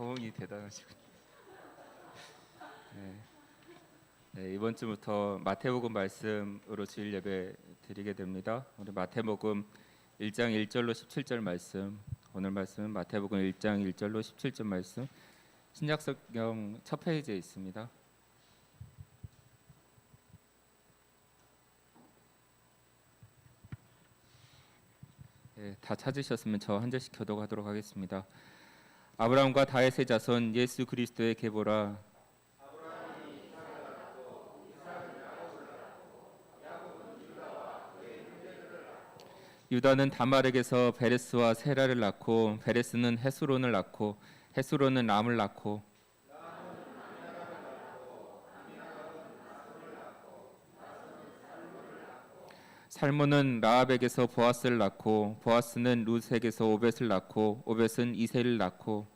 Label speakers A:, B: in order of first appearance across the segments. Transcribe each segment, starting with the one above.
A: 호응이 대단하시고. 네. 네, 이번 주부터 마태복음 말씀으로 주일 예배 드리게 됩니다. 우리 마태복음 1장 1절로 17절 말씀. 오늘 말씀은 마태복음 1장 1절로 17절 말씀. 신약성경 첫 페이지에 있습니다. 네, 다 찾으셨으면 저 한 절씩 교독하도록 하겠습니다. 아브라함과 다윗의 자손 예수 그리스도의 계보라. 유다는 다말에게서 베레스와 세라를 낳고 베레스는 헤스론을 낳고 헤스론은 람을 낳고 살몬은 라합에게서 보아스를 낳고 보아스는 룻에게서 오벳을 낳고 오벳은 이새를 낳고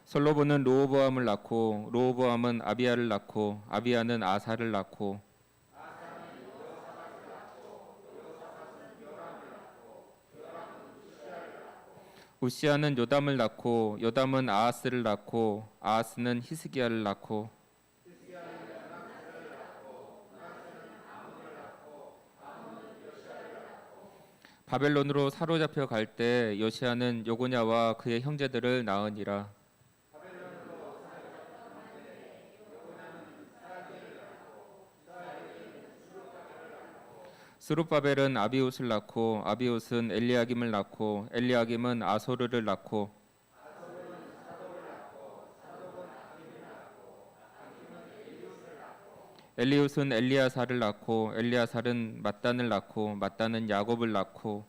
A: 솔로몬은 로보암을 낳고 로보암은 아비야를 낳고 아비야는 아사를 낳고 우시아는 요담을 낳고 요담은 아하스를 낳고 아하스는 히스기야를 낳고 바벨론으로 사로잡혀 갈 때 요시아는 요고냐와 그의 형제들을 낳으니라. 스룹바벨은 아비옷을 낳고 아비옷은 엘리야김을 낳고 엘리야김은 아소르를 낳고 엘리옷은 엘리야사를 낳고 엘리야살은 mat단을 낳고 mat단은 야곱을 낳고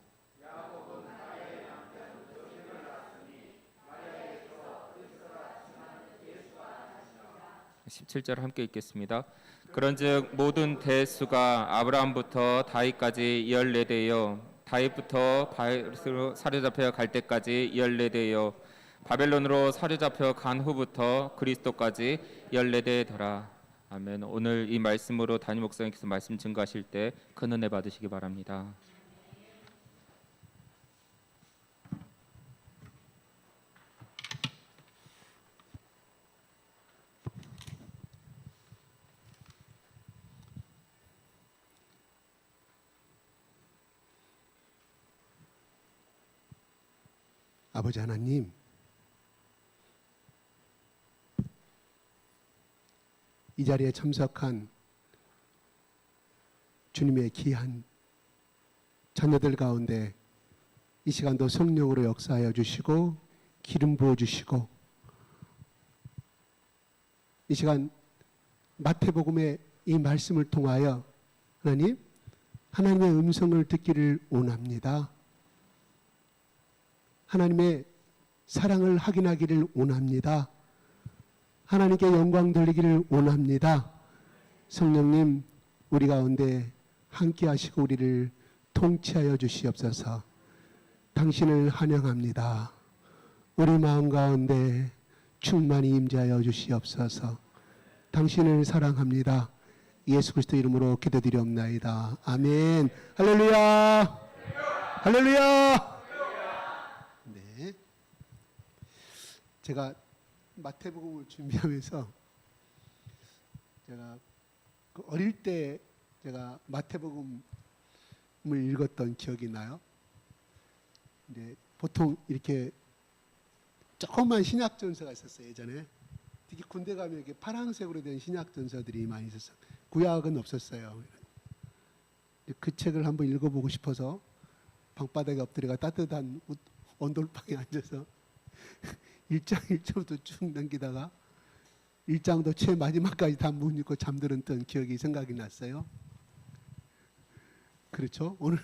A: 17절 함께 읽겠습니다. 그런즉 모든 대수가 아브라함부터 다윗까지 14대요 다윗부터 바벨론으로 사로잡혀 갈 때까지 14대요 바벨론으로 사로잡혀 간 후부터 그리스도까지 14대더라. 아멘. 오늘 이 말씀으로 담임 목사님께서 말씀 증거하실 때 큰 은혜 받으시기 바랍니다.
B: 아버지 하나님, 이 자리에 참석한 주님의 귀한 자녀들 가운데 이 시간도 성령으로 역사하여 주시고 기름 부어 주시고 이 시간 마태복음의 이 말씀을 통하여 하나님, 하나님의 음성을 듣기를 원합니다. 하나님의 사랑을 확인하기를 원합니다. 하나님께 영광 돌리기를 원합니다. 성령님, 우리 가운데 함께 하시고 우리를 통치하여 주시옵소서. 당신을 환영합니다. 우리 마음 가운데 충만히 임재하여 주시옵소서. 당신을 사랑합니다. 예수 그리스도 이름으로 기도드리옵나이다. 아멘. 할렐루야. 할렐루야. 네. 제가 마태복음을 준비하면서 제가 어릴 때 제가 마태복음을 읽었던 기억이 나요. 근데 보통 이렇게 조그만 신약전서가 있었어요. 예전에 특히 군대 가면 이렇게 파란색으로 된 신약전서들이 많이 있었어요. 구약은 없었어요. 그 책을 한번 읽어보고 싶어서 방바닥에 엎드려가 따뜻한 온돌방에 앉아서 1장 1절부터 쭉 넘기다가 1장도 최 마지막까지 다 못 읽고 잠들었던 기억이 생각이 났어요. 그렇죠? 오늘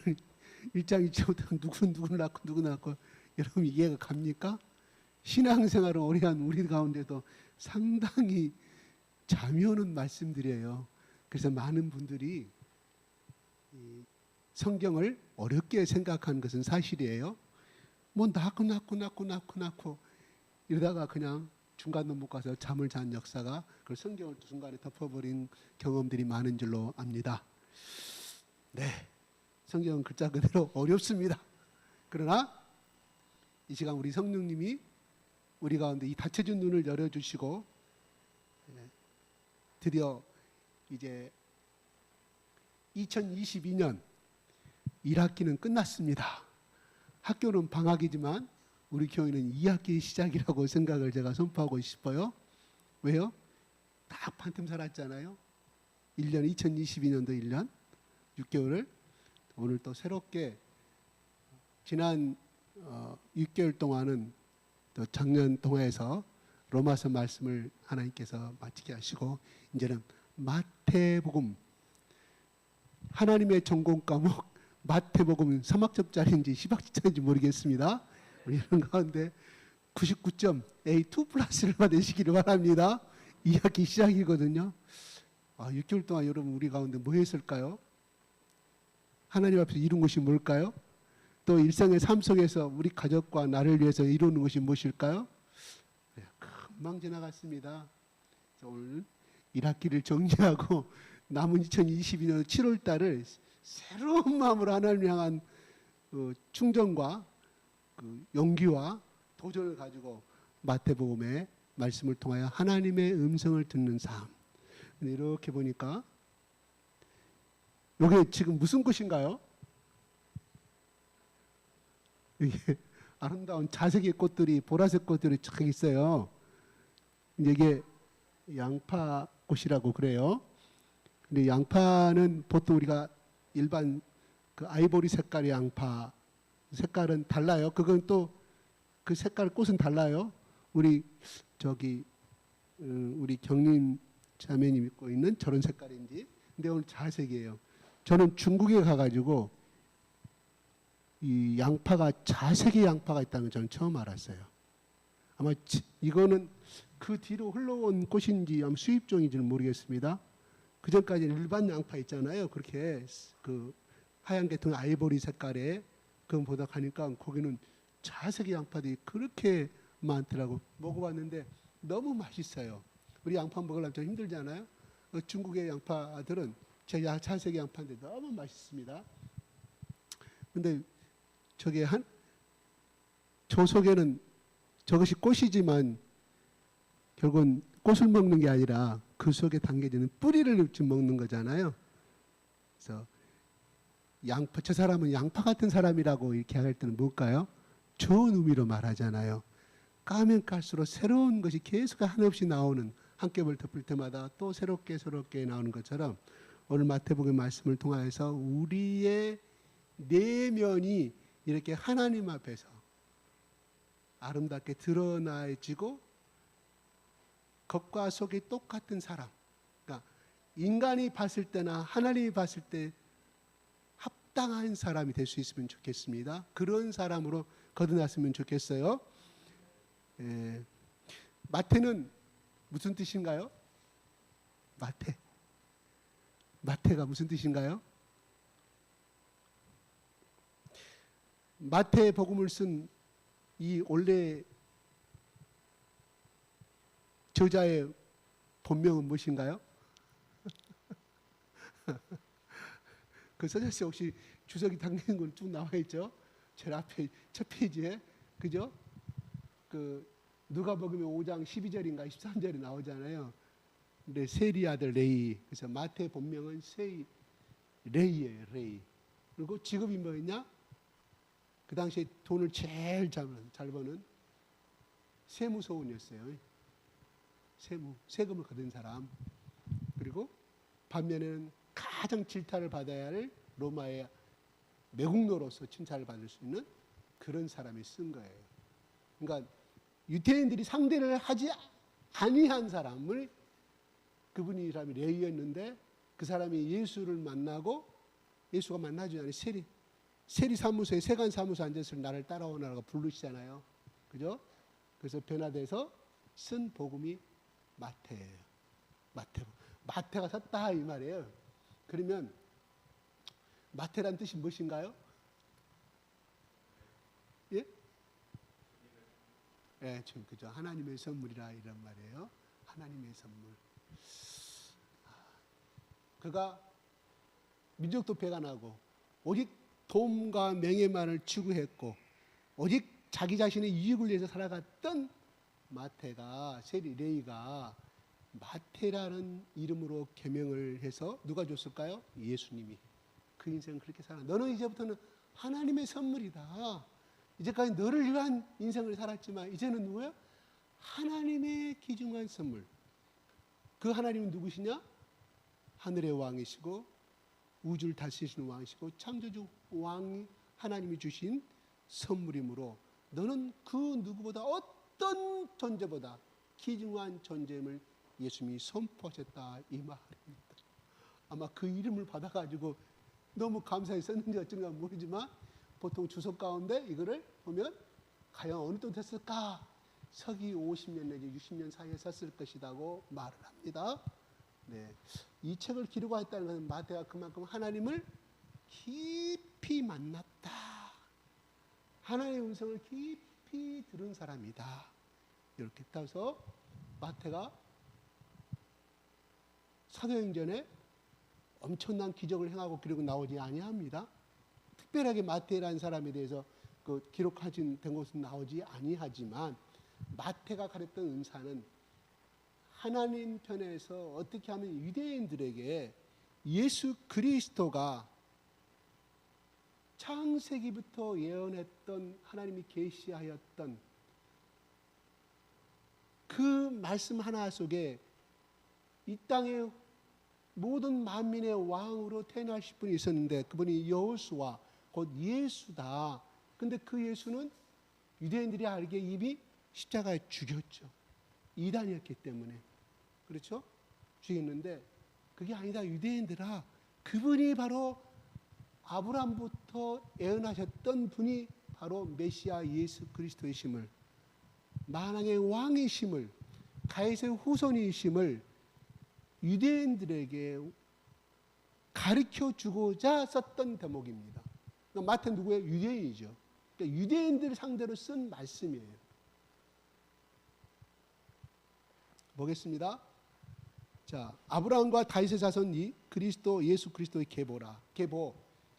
B: 1장 2절부터 누구를 낳고 누구 낳고 여러분 이해가 갑니까? 신앙생활을 오래 한 우리 가운데도 상당히 잠이 오는 말씀들이에요. 그래서 많은 분들이 성경을 어렵게 생각하는 것은 사실이에요. 뭐 낳고 이러다가 그냥 중간도 못 가서 잠을 잔 역사가 그 성경을 중간에 덮어버린 경험들이 많은 줄로 압니다. 네, 성경은 글자 그대로 어렵습니다. 그러나 이 시간 우리 성령님이 우리 가운데 이 닫혀진 눈을 열어주시고 드디어 이제 2022년 1학기는 끝났습니다. 학교는 방학이지만 우리 교회는 2학기의 시작이라고 생각을 제가 선포하고 싶어요. 왜요? 딱 반틈 살았잖아요. 1년 2022년도 1년 6개월을 오늘 또 새롭게 지난 6개월 동안은 또 작년 동화에서 로마서 말씀을 하나님께서 마치게 하시고 이제는 마태복음 하나님의 전공 과목 마태복음 3학점짜리인지 10학점짜리인지 모르겠습니다. 우리 이런 가운데 99점 A2 플러스를 받으시기를 바랍니다. 2학기 시작이거든요. 6개월 동안 여러분 우리 가운데 뭐 했을까요? 하나님 앞에서 이룬 것이 뭘까요? 또 일상의 삶 속에서 우리 가족과 나를 위해서 이루는 것이 무엇일까요? 금방 지나갔습니다. 오늘 1학기를 정리하고 남은 2022년 7월 달을 새로운 마음으로 하나님을 향한 충전과 용기와 도전을 가지고 마태복음의 말씀을 통하여 하나님의 음성을 듣는 삶. 근데 이렇게 보니까 이게 지금 무슨 꽃인가요? 이게 아름다운 자색의 꽃들이 보라색 꽃들이 쫙 있어요. 이게 양파꽃이라고 그래요. 근데 양파는 보통 우리가 일반 그 아이보리 색깔의 양파 색깔은 달라요. 그건 또 그 색깔 꽃은 달라요. 우리 우리 경림 자매님 입고 있는 저런 색깔인지. 근데 오늘 자색이에요. 저는 중국에 가가지고 이 양파가 자색의 양파가 있다는 걸 저는 처음 알았어요. 아마 이거는 그 뒤로 흘러온 꽃인지 아마 수입종인지는 모르겠습니다. 그 전까지는 일반 양파 있잖아요. 그렇게 그 하얀 계통 아이보리 색깔의 그보다 가니까 거기는 자색의 양파들이 그렇게 많더라고. 먹어봤는데 너무 맛있어요. 우리 양파 먹으려면 좀 힘들잖아요. 중국의 양파들은 제 자색의 양파인데 너무 맛있습니다. 근데 저게 저 속에는 저것이 꽃이지만 결국은 꽃을 먹는 게 아니라 그 속에 담겨지는 뿌리를 좀 먹는 거잖아요. 그래서 양파, 저 사람은 양파 같은 사람이라고 이렇게 할 때는 뭘까요? 좋은 의미로 말하잖아요. 까면 깔수록 새로운 것이 계속 한없이 나오는 한 겹을 덮을 때마다 또 새롭게 나오는 것처럼 오늘 마태복음 말씀을 통하여서 우리의 내면이 이렇게 하나님 앞에서 아름답게 드러나지고 겉과 속이 똑같은 사람. 그러니까 인간이 봤을 때나 하나님이 봤을 때 합당한 사람이 될 수 있으면 좋겠습니다. 그런 사람으로 거듭났으면 좋겠어요. 마태는 무슨 뜻인가요? 마태가 무슨 뜻인가요? 마태복음을 쓴 이 원래 저자의 본명은 무엇인가요? 그 서자씨 혹시 주석이 당기는 건 쭉 나와 있죠? 제일 앞에 첫 페이지에 그죠? 그 누가복음 5장 12절인가 13절이 나오잖아요. 근데 세리 아들 레이. 그래서 마태 본명은 레이예요. 레이. 그리고 직업이 뭐였냐? 그 당시에 돈을 제일 잘 버는 세무서원이었어요. 세금을 거둔 사람. 그리고 반면에는 가장 질타를 받아야 할 로마의 매국노로서 칭찬을 받을 수 있는 그런 사람이 쓴 거예요. 그러니까 유대인들이 상대를 하지 아니한 사람을 그분이 사람이 레위였는데 그 사람이 예수를 만나고 예수가 만나주지 않은 세리 사무소에 세관 사무소 앉아서 나를 따라오라고 부르시잖아요. 그죠? 그래서 변화돼서 쓴 복음이 마태예요. 마태가 섰다 이 말이에요. 그러면 마태란 뜻이 무엇인가요? 예? 예, 지금 그죠. 하나님의 선물이라 이런 말이에요. 하나님의 선물. 그가 민족도 배가 나고 오직 돈과 명예만을 추구했고 오직 자기 자신의 이익을 위해서 살아갔던 마태가, 세리 레위가 마태라는 이름으로 개명을 해서 누가 줬을까요? 예수님이. 그 인생은 그렇게 살아. 너는 이제부터는 하나님의 선물이다. 이제까지 너를 위한 인생을 살았지만 이제는 누구야? 하나님의 귀중한 선물. 그 하나님은 누구시냐? 하늘의 왕이시고 우주를 다스리시는 왕이시고 창조주 왕이 하나님이 주신 선물이므로 너는 그 누구보다 어떤 존재보다 귀중한 존재임을 예수님이 선포하셨다 이 말입니다. 아마 그 이름을 받아가지고 너무 감사히 썼는지 어쩐가 모르지만 보통 주석 가운데 이거를 보면 과연 어느 때 됐을까? 서기 50년 내지 60년 사이에 썼을 것이라고 말을 합니다. 네, 이 책을 기록하였다는 것은 마태가 그만큼 하나님을 깊이 만났다. 하나님의 음성을 깊이 들은 사람이다. 이렇게 따서 마태가 사도행전에 엄청난 기적을 행하고 기록은 나오지 아니합니다. 특별하게 마태라는 사람에 대해서 그 기록하진 된 것은 나오지 아니하지만 마태가 가졌던 은사는 하나님 편에서 어떻게 하면 유대인들에게 예수 그리스도가 창세기부터 예언했던 하나님이 계시하였던 그 말씀 하나 속에 이 땅의 모든 만민의 왕으로 태어나실 분이 있었는데 그분이 여호수아 곧 예수다. 근데 그 예수는 유대인들이 알기에 이미 십자가에 죽였죠. 이단이었기 때문에. 그렇죠? 죽였는데 그게 아니다. 유대인들아, 그분이 바로 아브라함부터 예언하셨던 분이 바로 메시아 예수 그리스도이심을, 만왕의 왕이심을, 다윗의 후손이심을 유대인들에게 가르쳐 주고자 썼던 대목입니다. 그러니까 마태는 누구예요? 유대인이죠. 그러니까 유대인들 상대로 쓴 말씀이에요. 보겠습니다. 자, 아브라함과 다윗의 자손이 그리스도 예수 그리스도의 계보라. 계보,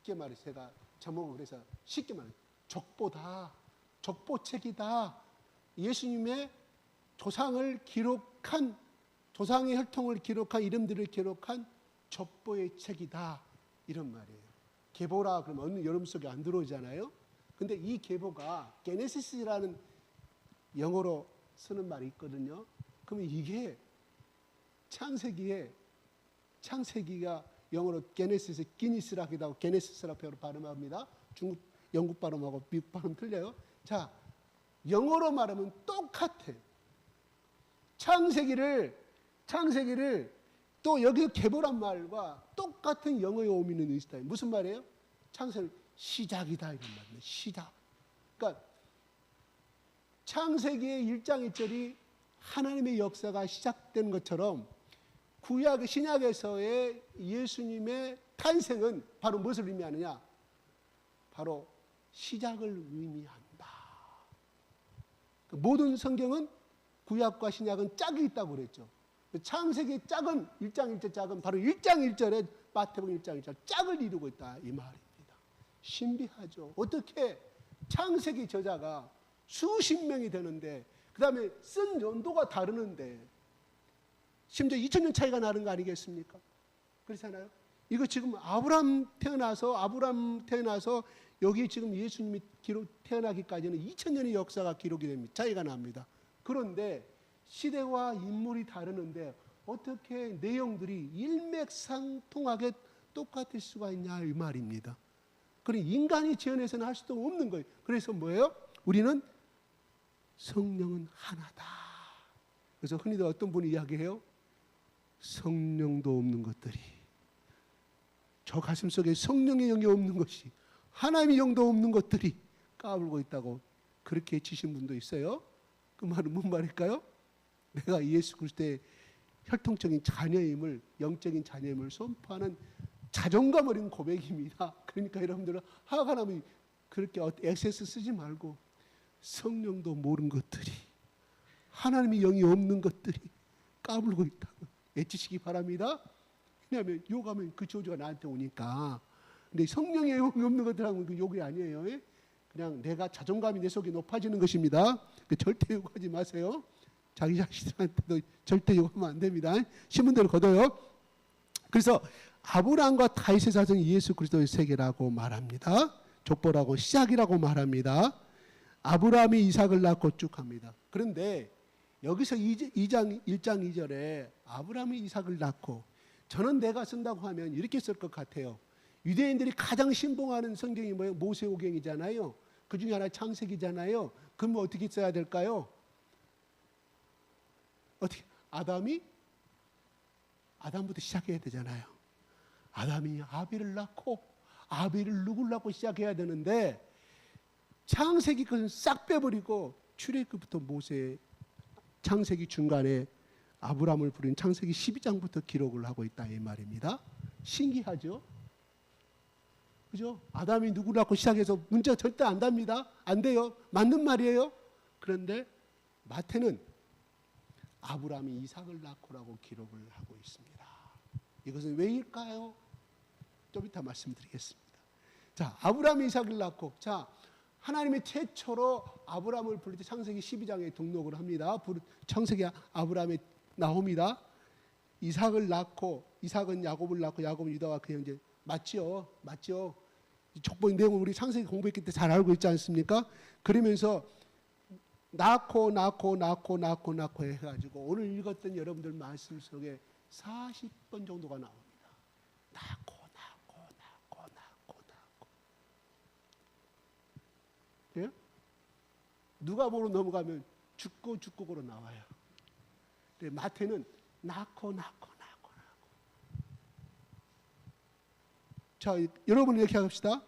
B: 쉽게 말해서 제가 제목을 그래서 쉽게 말해서 족보다, 족보책이다. 예수님의 조상을 기록한, 조상의 혈통을 기록한, 이름들을 기록한 족보의 책이다. 이런 말이에요. 계보라 그러면 어느 여러분 속에 안 들어오잖아요. 근데 이 계보가 게네시스라는 영어로 쓰는 말이 있거든요. 그러면 이게 창세기가 영어로 게네시스, 기니스라기도 하고 게네시스라고 발음합니다. 중국, 영국 발음하고 미국 발음 틀려요. 자, 영어로 말하면 똑같아요. 창세기를 또 여기서 계보란 말과 똑같은 영어의 의미는 있다. 무슨 말이에요? 창세기 시작이다 이런 말입니다. 시작. 그러니까 창세기의 1장 1절이 하나님의 역사가 시작된 것처럼 구약 신약에서의 예수님의 탄생은 바로 무엇을 의미하느냐? 바로 시작을 의미한다. 모든 성경은 구약과 신약은 짝이 있다고 그랬죠. 창세기의 짝은 1장 1절 짝은 바로 1장 1절에 마태복음 1장 1절 짝을 이루고 있다 이 말입니다. 신비하죠. 어떻게 창세기 저자가 수십 명이 되는데 그 다음에 쓴 연도가 다르는데 심지어 2000년 차이가 나는 거 아니겠습니까? 그렇잖아요. 이거 지금 아브라함 태어나서 여기 지금 예수님이 태어나기까지는 2000년의 역사가 기록이 됩니다. 차이가 납니다. 그런데 시대와 인물이 다르는데 어떻게 내용들이 일맥상통하게 똑같을 수가 있냐 이 말입니다. 그럼 인간이 지어내서는 할 수도 없는 거예요. 그래서 뭐예요? 우리는 성령은 하나다. 그래서 흔히들 어떤 분이 이야기해요? 성령도 없는 것들이, 저 가슴 속에 성령의 영이 없는 것이, 하나님의 영도 없는 것들이 까불고 있다고 그렇게 치신 분도 있어요. 그 말은 뭔 말일까요? 내가 예수 그리스도의 혈통적인 자녀임을, 영적인 자녀임을 선포하는 자존감 어린 고백입니다. 그러니까 여러분들은 화가 나면 그렇게 액세스 쓰지 말고 성령도 모르는 것들이, 하나님의 영이 없는 것들이 까불고 있다고 외치시기 바랍니다. 왜냐하면 욕하면 그 저주가 나한테 오니까 근데 성령의 영이 없는 것들하고는 그 욕이 아니에요. 예? 그냥 내가 자존감이 내 속에 높아지는 것입니다. 절대 욕하지 마세요. 자기 자신한테도 절대 욕하면 안 됩니다. 신문대로 걷어요. 그래서 아브라함과 다윗의 자손이 예수 그리스도의 세계라고 말합니다. 족보라고 시작이라고 말합니다. 아브라함이 이삭을 낳고 쭉 합니다. 그런데 여기서 1장 2절에 아브라함이 이삭을 낳고, 저는 내가 쓴다고 하면 이렇게 쓸 것 같아요. 유대인들이 가장 신봉하는 성경이 뭐예요? 모세오경이잖아요. 그 중에 하나 창세기잖아요. 그럼 어떻게 써야 될까요? 어떻게? 아담부터 시작해야 되잖아요. 아담이 아벨을 낳고, 아벨을 누굴 낳고 시작해야 되는데, 창세기 것은 싹 빼버리고 출애굽부터 모세, 창세기 중간에 아브라함을 부른 창세기 12장부터 기록을 하고 있다 이 말입니다. 신기하죠? 그죠? 아담이 누구 낳고 시작해서 문제가 절대 안 답니다. 안 돼요. 맞는 말이에요. 그런데 마태는 아브라함이 이삭을 낳고라고 기록을 하고 있습니다. 이것은 왜일까요? 좀 이따 말씀드리겠습니다. 자, 아브라함이 이삭을 낳고, 자, 하나님이 최초로 아브라함을 부를 때 창세기 12장에 등록을 합니다. 창세기 아브라함에 나옵니다. 이삭을 낳고, 이삭은 야곱을 낳고, 야곱은 유다와 그 형제. 맞죠? 족보 내용을 우리 창세기 공부했기 때문에 잘 알고 있지 않습니까? 그러면서 낳고 해가지고 오늘 읽었던 여러분들 말씀 속에 40번 정도가 나옵니다. 낳고. 예? 누가복음으로 넘어가면 죽고로 나와요. 근데 마태는 낳고. 자, 여러분 이렇게 합시다.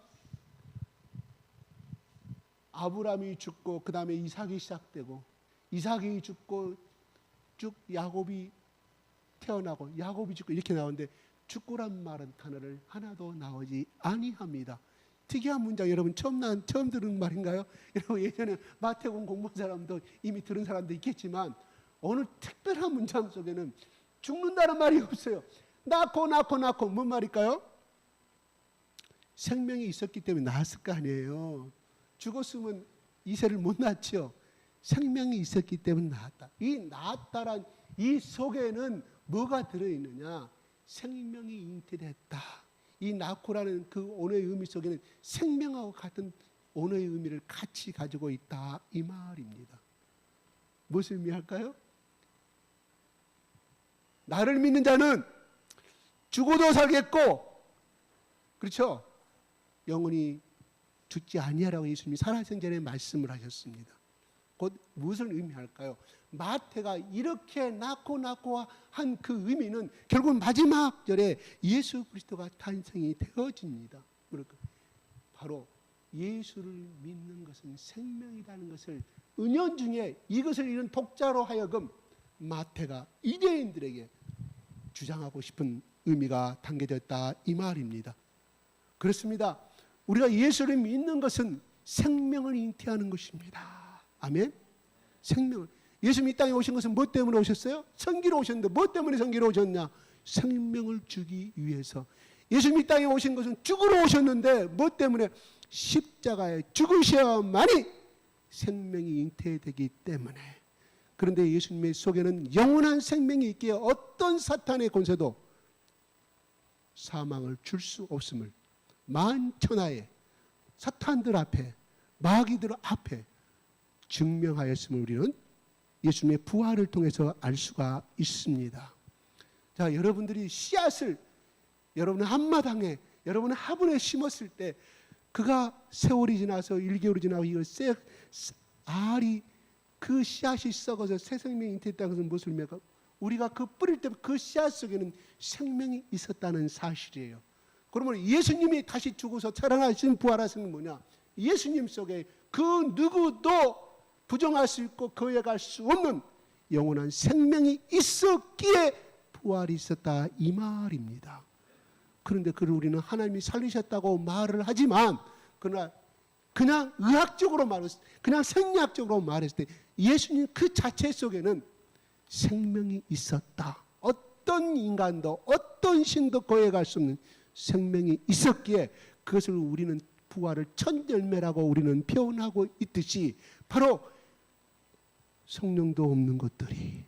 B: 아브라함이 죽고 그 다음에 이삭이 시작되고, 이삭이 죽고 쭉 야곱이 태어나고, 야곱이 죽고 이렇게 나오는데, 죽고란 말은 단어를 하나도 나오지 아니합니다. 특이한 문장, 여러분 처음 들은 말인가요? 여러분 예전에 마태복음 공부한 사람도 이미 들은 사람도 있겠지만, 오늘 특별한 문장 속에는 죽는다는 말이 없어요. 낳고 뭔 말일까요? 생명이 있었기 때문에 낳았을 거 아니에요. 죽었으면 이세를 못 낳죠. 생명이 있었기 때문에 낳았다. 이 낳았다란 이 속에는 뭐가 들어있느냐? 생명이 잉태됐다. 이 낳고라는 그 언어의 의미 속에는 생명하고 같은 언어의 의미를 같이 가지고 있다 이 말입니다. 무엇을 의미할까요? 나를 믿는 자는 죽어도 살겠고, 그렇죠? 영원히 죽지 아니하라고 예수님이 살아생전에 말씀을 하셨습니다. 곧 무엇을 의미할까요? 마태가 이렇게 낳고 한 그 의미는 결국 마지막 절에 예수 그리스도가 탄생이 되어집니다. 바로 예수를 믿는 것은 생명이라는 것을 은연중에 이것을 잃은 독자로 하여금 마태가 이대인들에게 주장하고 싶은 의미가 담겨져 있다 이 말입니다. 그렇습니다. 우리가 예수를 믿는 것은 생명을 잉태하는 것입니다. 아멘. 생명을. 예수님이 이 땅에 오신 것은 뭐 때문에 오셨어요? 선기로 오셨는데 뭐 때문에 선기로 오셨냐? 생명을 주기 위해서. 예수님이 이 땅에 오신 것은 죽으러 오셨는데 뭐 때문에? 십자가에 죽으셔야만이 생명이 잉태되기 때문에. 그런데 예수님의 속에는 영원한 생명이 있기에 어떤 사탄의 권세도 사망을 줄 수 없음을 만천하에 사탄들 앞에, 마귀들 앞에 증명하였음을 우리는 예수님의 부활을 통해서 알 수가 있습니다. 자, 여러분들이 씨앗을 여러분의 한마당에, 여러분의 화분에 심었을 때 그가 세월이 지나서 1개월이 지나고 이걸 알이 그 씨앗이 썩어서 새 생명이 잉태했다는 것은 무엇을 의미할까? 우리가 그 뿌릴 때 그 씨앗 속에는 생명이 있었다는 사실이에요. 그러면 예수님이 다시 죽어서 살아나신 부활하신 건 뭐냐? 예수님 속에 그 누구도 부정할 수 있고 거역할 수 없는 영원한 생명이 있었기에 부활이 있었다 이 말입니다. 그런데 그를 우리는 하나님이 살리셨다고 말을 하지만, 그러나 그냥 의학적으로 말했을 때, 그냥 생리학적으로 말했을 때 예수님 그 자체 속에는 생명이 있었다. 어떤 인간도 어떤 신도 거역할 수 없는 생명이 있었기에 그것을 우리는 부활을 첫 열매라고 우리는 표현하고 있듯이 바로 성령도 없는 것들이,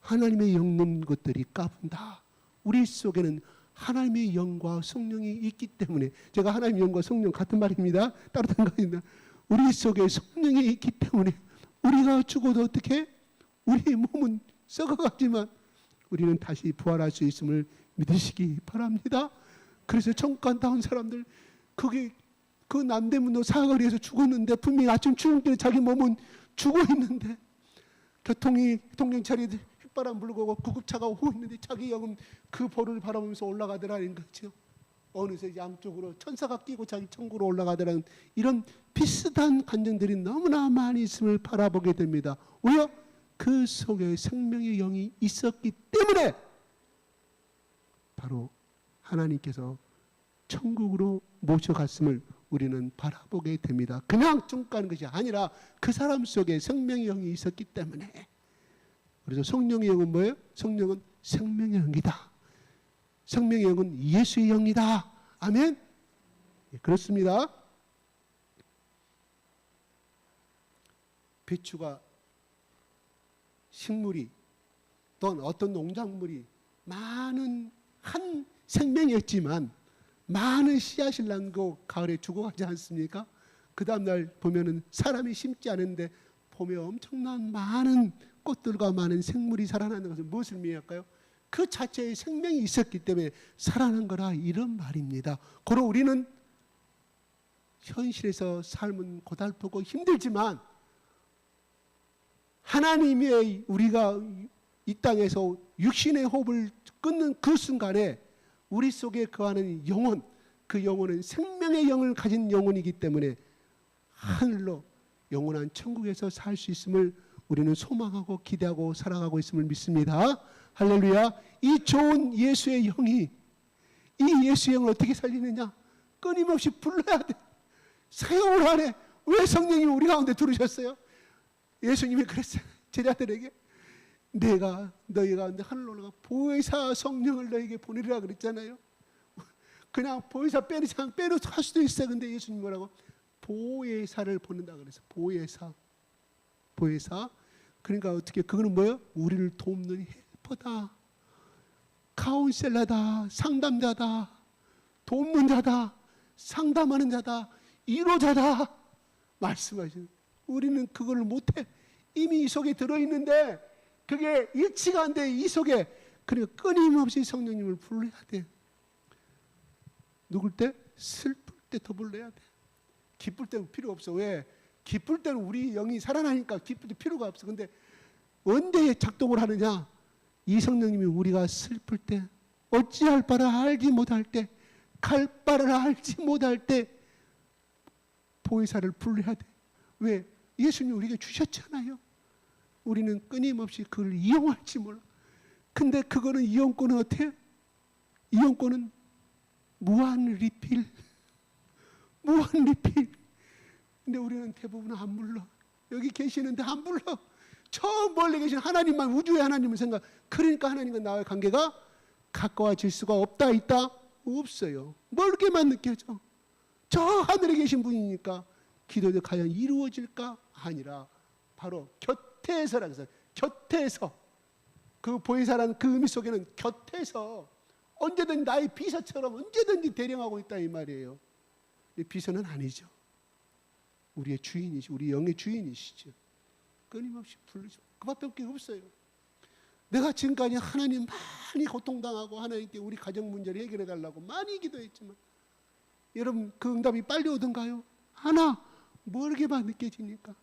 B: 하나님의 영 없는 것들이 까분다. 우리 속에는 하나님의 영과 성령이 있기 때문에, 제가 하나님의 영과 성령 같은 말입니다. 따로 다른 거 아닙니다. 우리 속에 성령이 있기 때문에 우리가 죽어도 어떻게? 우리 몸은 썩어가지만 우리는 다시 부활할 수 있음을 믿으시기 바랍니다. 그래서 천간다운 사람들, 그게 그 남대문도 사거리에서 죽었는데 분명히 아침 출근길에 자기 몸은 죽어 있는데 경찰이 휘바람 불고 구급차가 오고 있는데 자기 영은 그 볼을 바라보면서 올라가더라는 거죠. 어느새 양쪽으로 천사가 끼고 자기 천국으로 올라가더라는 이런 비슷한 감정들이 너무나 많이 있음을 바라보게 됩니다. 왜요? 그 속에 생명의 영이 있었기 때문에 바로 하나님께서 천국으로 모셔갔음을 우리는 바라보게 됩니다. 그냥 증가하는 것이 아니라 그 사람 속에 생명의 영이 있었기 때문에. 그래서 성령의 영은 뭐예요? 성령은 생명의 영이다. 생명의 영은 예수의 영이다. 아멘? 예, 그렇습니다. 배추가 식물이 또는 어떤 농작물이 많은 한 생명이었지만 많은 씨앗을 낳고 가을에 죽어가지 않습니까? 그 다음날 보면은 사람이 심지 않은데 봄에 엄청난 많은 꽃들과 많은 생물이 살아나는 것은 무엇을 의미할까요? 그 자체에 생명이 있었기 때문에 살아난 거라 이런 말입니다. 고로 우리는 현실에서 삶은 고달프고 힘들지만 하나님의 우리가 이 땅에서 육신의 호흡을 끊는 그 순간에 우리 속에 거하는 영혼, 그 영혼은 생명의 영을 가진 영혼이기 때문에 하늘로 영원한 천국에서 살 수 있음을 우리는 소망하고 기대하고 살아가고 있음을 믿습니다. 할렐루야. 이 좋은 예수의 영이, 이 예수의 영을 어떻게 살리느냐? 끊임없이 불러야 돼. 사용을 하네. 왜 성령님이 우리 가운데 들으셨어요? 예수님이 그랬어요. 제자들에게 내가 너희 가운데 하늘로 올라가 보혜사 성령을 너에게 보내리라 그랬잖아요. 그냥 보혜사 빼놓고 할 수도 있어요. 근데 예수님 뭐라고? 보혜사를 보낸다 그래서 보혜사. 그러니까 어떻게, 그거는 뭐예요? 우리를 돕는 헬퍼다, 카운셀러다, 상담자다, 돕는 자다, 상담하는 자다, 위로자다 말씀하시는. 우리는 그걸 못해. 이미 이 속에 들어있는데 그게 일치가 안 돼. 이 속에. 그러니까 끊임없이 성령님을 불러야 돼. 누굴 때? 슬플 때 더 불러야 돼. 기쁠 때는 필요 없어. 왜? 기쁠 때는 우리 영이 살아나니까 기쁠 때 필요가 없어. 근데 언제 작동을 하느냐? 이 성령님이 우리가 슬플 때, 어찌할 바를 알지 못할 때, 갈 바를 알지 못할 때 보혜사를 불러야 돼. 왜? 예수님 우리에게 주셨잖아요. 우리는 끊임없이 그걸 이용할지 몰라. 근데 그거는 이용권은 어떻게? 이용권은 무한 리필. 무한 리필. 근데 우리는 대부분 안 불러. 여기 계시는데 안 불러. 저 멀리 계신 하나님만, 우주의 하나님을 생각. 그러니까 하나님과 나의 관계가 가까워질 수가 없다, 있다? 없어요. 멀게만 느껴져. 저 하늘에 계신 분이니까 기도도 과연 이루어질까? 아니라 바로 곁에서라고 해서, 곁에서, 그 보혜사라는 그 의미 속에는 곁에서 언제든지 나의 비서처럼 언제든지 대령하고 있다 이 말이에요. 비서는 아니죠. 우리의 주인이시, 우리 영의 주인이시죠. 끊임없이 부르죠. 그밖에 없어요. 내가 지금까지 하나님 많이 고통당하고 하나님께 우리 가정 문제를 해결해 달라고 많이 기도했지만 여러분 그 응답이 빨리 오던가요? 하나 멀게만 느껴지니까.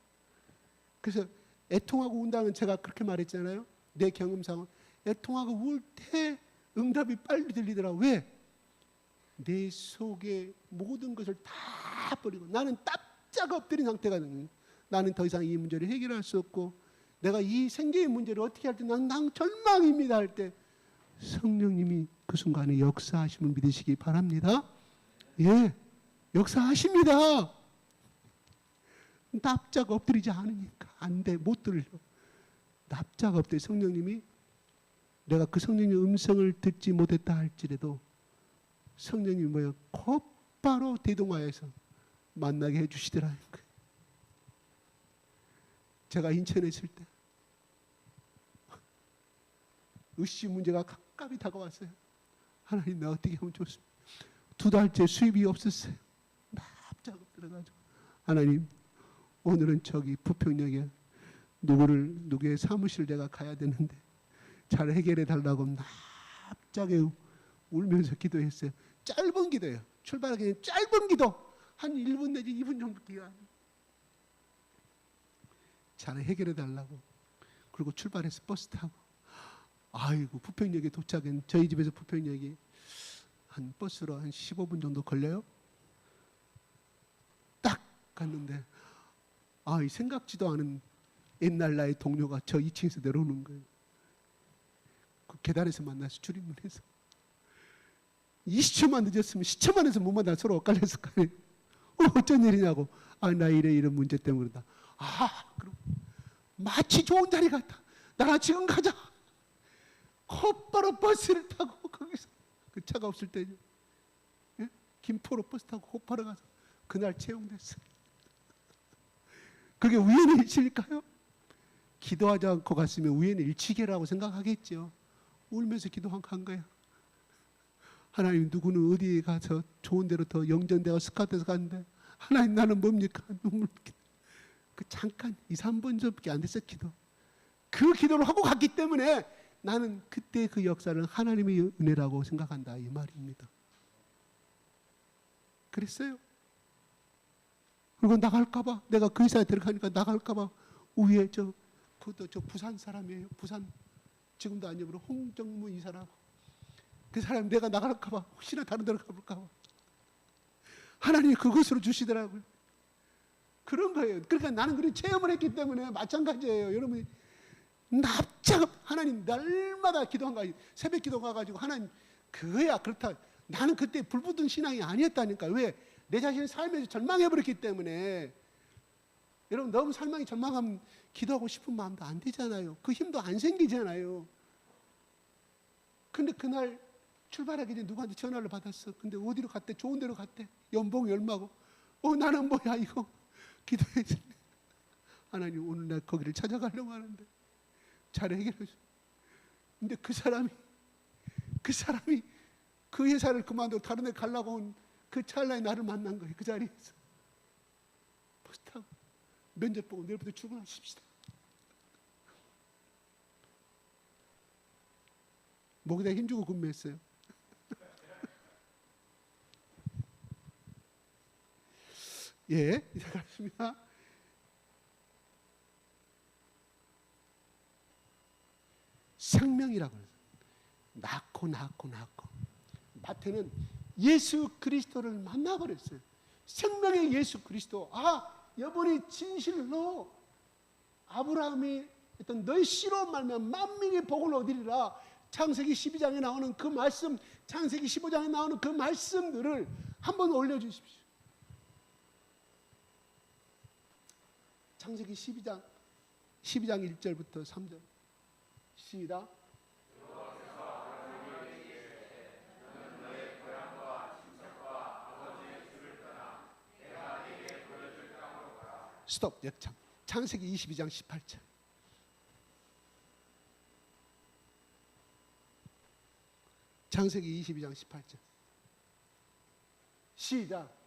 B: 그래서 애통하고 운다는 제가 그렇게 말했잖아요. 내 경험상은 애통하고 울 때 응답이 빨리 들리더라. 왜? 내 속에 모든 것을 다 버리고 나는 납작 엎드린 상태가 되는 거예요. 나는 더 이상 이 문제를 해결할 수 없고 내가 이 생계의 문제를 어떻게 할 때 난 절망입니다 할 때 성령님이 그 순간에 역사하심을 믿으시기 바랍니다. 예, 역사하십니다. 납작 엎드리지 않으니까 안 돼, 못 들려. 납작 엎드려. 성령님이, 내가 그 성령님의 음성을 듣지 못했다 할지라도 성령님이 뭐예요? 곧바로 대동하에서 만나게 해주시더라는 거예요. 제가 인천에 있을 때 으쌰 문제가 가까이 다가왔어요. 하나님, 나 어떻게 하면 좋습니까? 2달째 수입이 없었어요. 납작업 들어가지고, 하나님, 오늘은 저기 부평역에 누구의 사무실 내가 가야 되는데 잘 해결해 달라고 납작에 울면서 기도했어요. 짧은 기도예요. 출발하기 전에 짧은 기도, 한 1분 내지 2분 정도 기간, 잘 해결해 달라고. 그리고 출발해서 버스 타고, 아이고, 부평역에 도착한, 저희 집에서 부평역이 한 버스로 한 15분 정도 걸려요. 딱 갔는데, 이 생각지도 않은 옛날 나의 동료가 저 2층에서 내려오는 거예요. 그 계단에서 만나서 출입문해서 20초만 늦었으면 10초만 해서 못 만나 서로 엇갈렸을 거예요. 어쩐 일이냐고. 나 이런 문제 때문에 그런다. 그럼 마치 좋은 자리 같다. 나랑 지금 가자. 곧바로 버스를 타고, 거기서 그 차가 없을 때죠. 예? 김포로 버스 타고 곧바로 가서 그날 채용됐어요. 그게 우연의 일치일까요? 기도하지 않고 갔으면 우연의 일치계라고 생각하겠죠. 울면서 기도한 거예요. 하나님, 누구는 어디에 가서 좋은 데로 더 영전되고 스카트에서 갔는데, 하나님, 나는 뭡니까? 눈물. 그 잠깐 2, 3분 전밖에 안 됐어, 기도. 그 기도를 하고 갔기 때문에 나는 그때 그 역사를 하나님의 은혜라고 생각한다, 이 말입니다. 그랬어요. 그리고 나갈까봐, 내가 그 회사에 들어가니까 나갈까봐 위에 그것도 저 부산 사람이에요. 부산, 지금도 안 여부로 홍정무 이사라고. 그 사람이 내가 나갈까봐, 혹시나 다른 데로 가볼까봐. 하나님이 그것으로 주시더라고요. 그런 거예요. 그러니까 나는 그런 체험을 했기 때문에 마찬가지예요. 여러분이 납작, 하나님 날마다 기도한 거예요. 새벽 기도 가가지고, 하나님, 그거야. 그렇다. 나는 그때 불붙은 신앙이 아니었다니까. 왜? 내 자신의 삶에서 절망해버렸기 때문에. 여러분, 너무 절망이 절망하면 기도하고 싶은 마음도 안 되잖아요. 그 힘도 안 생기잖아요. 근데 그날 출발하기 전에 누구한테 전화를 받았어. 근데 어디로 갔대? 좋은 데로 갔대. 연봉이 얼마고. 나는 뭐야 이거. 기도해서 하나님, 오늘 날 거기를 찾아가려고 하는데 잘 해결해 줘. 근데 그 사람이 그 회사를 그만두고 다른 데 가려고 온 그 찰나에 나를 만난 거예요. 그 자리에서. 버스 타고 면접 보고 내일부터 출근하십시다. 목에다 힘주고 근무했어요. 예, 이제 가겠습니다. 생명이라고 해서 낳고 마태는 예수 그리스도를 만나버렸어요. 생명의 예수 그리스도. 여분이 진실로 아브라함이 어떤 너희 씨로 말면 만민이 복을 얻으리라. 창세기 12장에 나오는 그 말씀, 창세기 15장에 나오는 그 말씀들을 한번 올려주십시오. 창세기 12장 1절부터 3절 시작. 스톱. 역참. 창세기 22장 18절. 창세기 22장 18절 시작.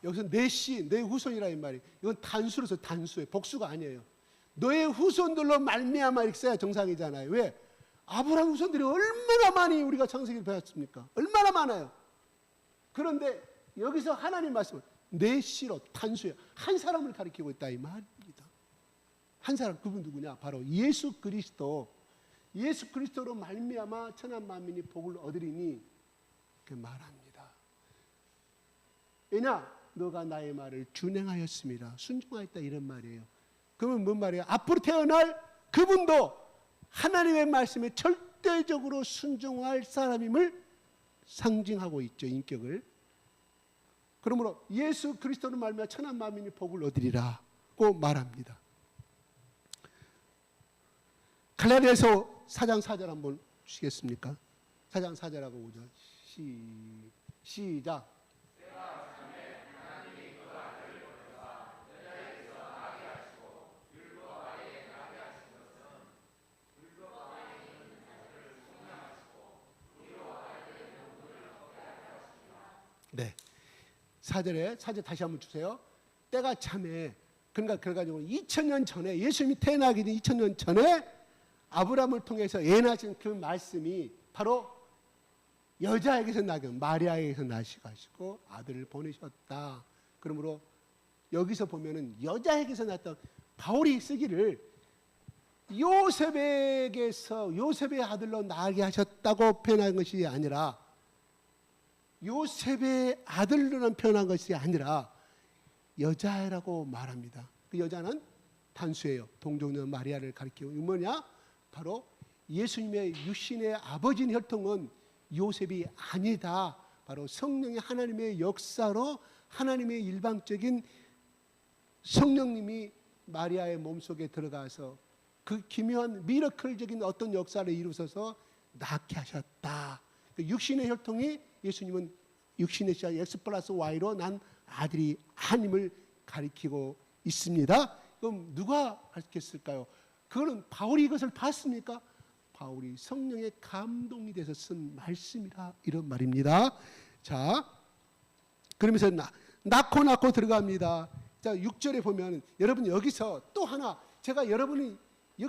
B: 여기서 내 씨, 내 후손이라 이 말이. 이건 단수로서 단수예요. 복수가 아니에요. 너의 후손들로 말미암아 이렇게 써야 정상이잖아요. 왜? 아브라함 후손들이 얼마나 많이 우리가 창세기를 배웠습니까? 얼마나 많아요. 그런데 여기서 하나님 말씀은 내 씨로 단수예요. 한 사람을 가리키고 있다 이 말입니다. 한 사람, 그분 누구냐? 바로 예수 그리스도. 예수 그리스도로 말미암아 천한 만민이 복을 얻으리니 그 말합니다. 왜냐? 너가 나의 말을 준행하였습니다. 순종하였다 이런 말이에요. 그러면 뭔 말이에요? 앞으로 태어날 그분도 하나님의 말씀에 절대적으로 순종할 사람임을 상징하고 있죠. 인격을. 그러므로 예수 그리스도로 말미암아 천한 만민이 복을 얻으리라고 말합니다. 갈라디아서 4장 4절 한번 주시겠습니까? 4장 4절하고 5절 시작. 네. 4절에 4절 다시 한번 주세요. 때가 참에, 그러니까 결과적으로 2000년 전에, 예수님이 태어나기 전 2000년 전에 아브라함을 통해서 예언하신 그 말씀이 바로 여자에게서 나게 마리아에게서 나시고 아들을 보내셨다. 그러므로 여기서 보면은 여자에게서 났던 바울이 쓰기를 요셉에게서 요셉의 아들로 나게 하셨다고 표현한 것이 아니라, 요셉의 아들로는 표현한 것이 아니라 여자라고 말합니다. 그 여자는 단수예요. 동정녀 마리아를 가리키고, 이거 뭐냐? 바로 예수님의 육신의 아버지인 혈통은 요셉이 아니다. 바로 성령의 하나님의 역사로 하나님의 일방적인 성령님이 마리아의 몸속에 들어가서 그 기묘한 미러클적인 어떤 역사를 이루셔서 낳게 하셨다. 그 육신의 혈통이, 예수님은 육신의 씨 X 플러스 Y로 난 아들이 하나님을 가리키고 있습니다. 그럼 누가 가르쳤을까요? 그거는 바울이 이것을 봤습니까? 바울이 성령의 감동이 돼서 쓴 말씀이라, 이런 말입니다. 자, 그러면서 낳고 들어갑니다. 자, 6절에 보면 여러분 여기서 또 하나, 제가 여러분이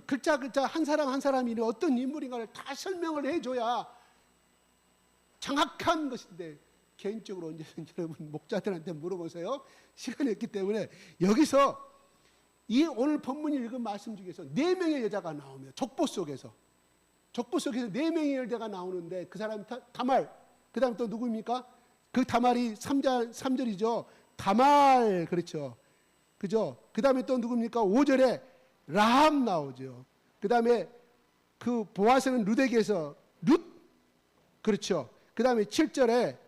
B: 글자 한 사람 한 사람이 어떤 인물인가를 다 설명을 해줘야 정확한 것인데, 개인적으로 언제든 여러분 목자들한테 물어보세요. 시간이 없기 때문에. 여기서 이 오늘 본문이 읽은 말씀 중에서 4명의 여자가 나오며 족보 속에서 4명의 여자가 나오는데, 그 사람이 다말, 그 다음 또 누구입니까? 그 다말이 3절이죠. 다말, 그렇죠. 그죠? 그 다음에 또 누굽니까? 5절에 라합 나오죠. 그 다음에 그 보아스는 룻에게서 룻, 그렇죠. 그 다음에 7절에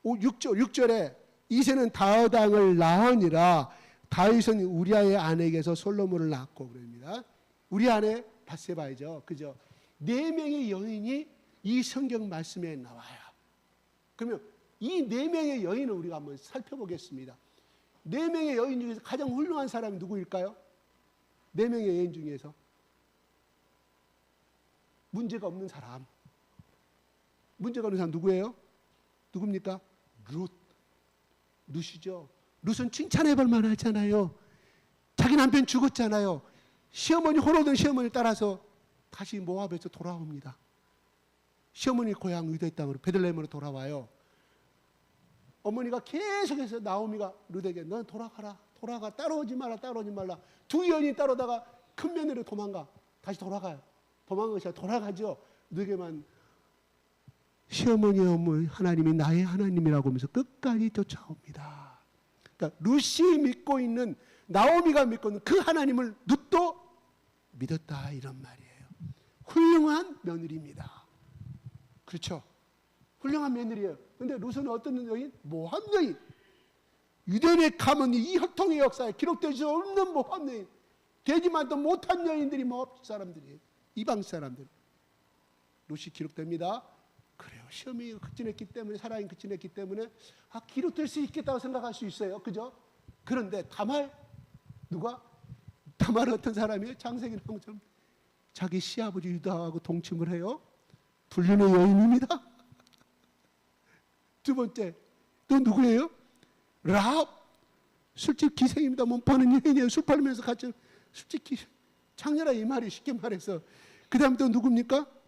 B: 6절에 이새는 다윗을 낳으니라. 다윗은 우리아의 아내에게서 솔로몬을 낳고, 그럽니다. 우리 아내 바세바이죠. 그죠? 4명의 여인이 이 성경 말씀에 나와요. 그러면 이 4명의 여인을 우리가 한번 살펴보겠습니다. 4명의 여인 중에서 가장 훌륭한 사람이 누구일까요? 4명의 여인 중에서 문제가 없는 사람. 문제가 없는 사람 누구예요? 누굽니까? 룻이죠. 룻은 칭찬해볼 만하잖아요. 자기 남편 죽었잖아요. 시어머니, 호로된 시어머니 따라서 다시 모압에서 돌아옵니다. 시어머니 고향 유대 땅으로 베들레헴으로 돌아와요. 어머니가 계속해서 나오미가 룻에게 넌 돌아가, 따라오지 말라. 두 여인이 따라오다가 큰 며느리로 도망가. 다시 돌아가요. 도망간 것이 아니라 돌아가죠. 룻에게만 시어머니 어머니 하나님이 나의 하나님이라고 하면서 끝까지 쫓아옵니다. 그러니까 룻이 믿고 있는, 나오미가 믿고 있는 그 하나님을 룻도 믿었다, 이런 말이에요. 훌륭한 며느리입니다. 그렇죠? 훌륭한 며느리예요. 근데 룻은 어떤 여인? 모함 여인. 유대인의 가문, 이 혈통의 역사에 기록되지 없는 모함 여인. 되지만도 못한 여인들이 모압 사람들이에요. 이방 사람들. 룻이 기록됩니다. 그래요. 시험이 극진했기 때문에, 사랑이 극진했기 때문에 기록될 수 있겠다고 생각할 수 있어요. 그죠? 그런데 다말, 누가? 다말은 어떤 사람이에요? 장세기 나온 것처럼 자기 시아버지 유다하고 동침을 해요. 불륜의 여인입니다. 두 번째, 또 누구예요? 라합. 술집 기생입니다. 몸 파는 여인이에요. 술 팔면서 같이 술집 기생. 장녀라 이 말이, 쉽게 말해서. 그 다음 또 누굽니까?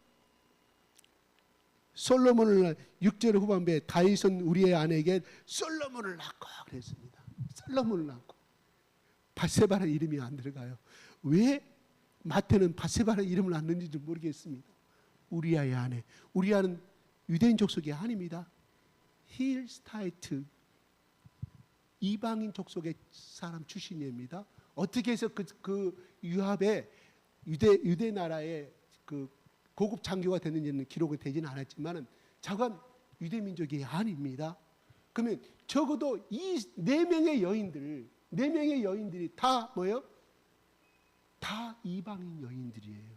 B: 솔로몬을, 6절 후반부에 다윗은 우리의 아내에게 솔로몬을 낳고 그랬습니다. 솔로몬을 낳고. 바세바라는 이름이 안 들어가요. 왜 마태는 바세바라는 이름을 안 넣는지 모르겠습니다. 우리아의 아내. 우리아는 유대인 족속이 아닙니다. 힐스타이트, 이방인 족속의 사람 출신입니다. 어떻게 해서 그 유압에 유대 나라의 그 고급 장교가 됐는지는 기록이 되지는 않았지만은 자관 유대 민족이 아닙니다. 그러면 적어도 이 4명의 여인들이 다 뭐예요? 다 이방인 여인들이에요.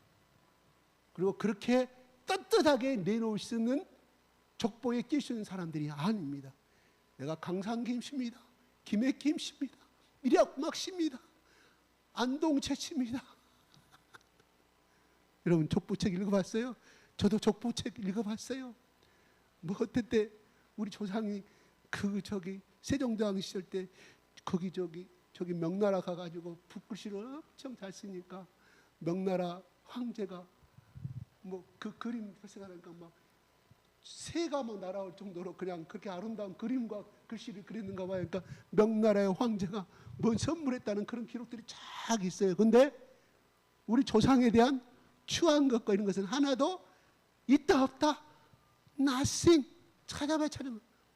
B: 그리고 그렇게 떳떳하게 내놓을 수 있는 족보에 낄 수 있는 사람들이 아닙니다. 내가 강상김 씨입니다. 김혜김 씨입니다. 미략막 씨입니다. 안동채 씨입니다. 여러분 족보책 읽어봤어요? 저도 족보책 읽어봤어요. 뭐 어떨 우리 조상이 세종대왕 시절 때 저기 명나라 가가지고 붓글씨를 엄청 잘 쓰니까 명나라 황제가 뭐 그 그림 설명하니까 막 새가 막 날아올 정도로 그냥 그렇게 아름다운 그림과 글씨를 그렸는가 봐요. 그러니까 명나라의 황제가 뭐 선물했다는 그런 기록들이 쫙 있어요. 근데 우리 조상에 대한 추한 것과 이런 것은 하나도 있다 없다. nothing. 찾아봐.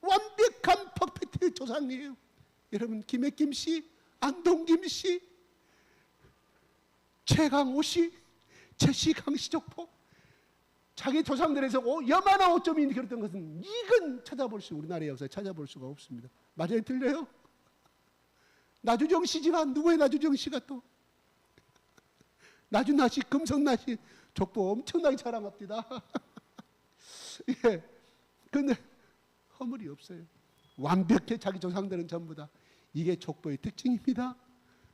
B: 완벽한 퍼펙트 조상이에요. 여러분 김혜김 씨, 안동김 씨, 최강호 씨, 제시강 씨 족보 자기 조상들에서 여만한 오점이 그랬던 것은 이건 우리나라의 역사에 찾아볼 수가 없습니다. 맞아요? 틀려요? 나주정 씨 집안 누구의 나주정 씨가 또 나주나씨, 금성나씨 족보 엄청나게 자랑합니다. 예, 근데 허물이 없어요. 완벽해. 자기 조상들은 전부 다. 이게 족보의 특징입니다.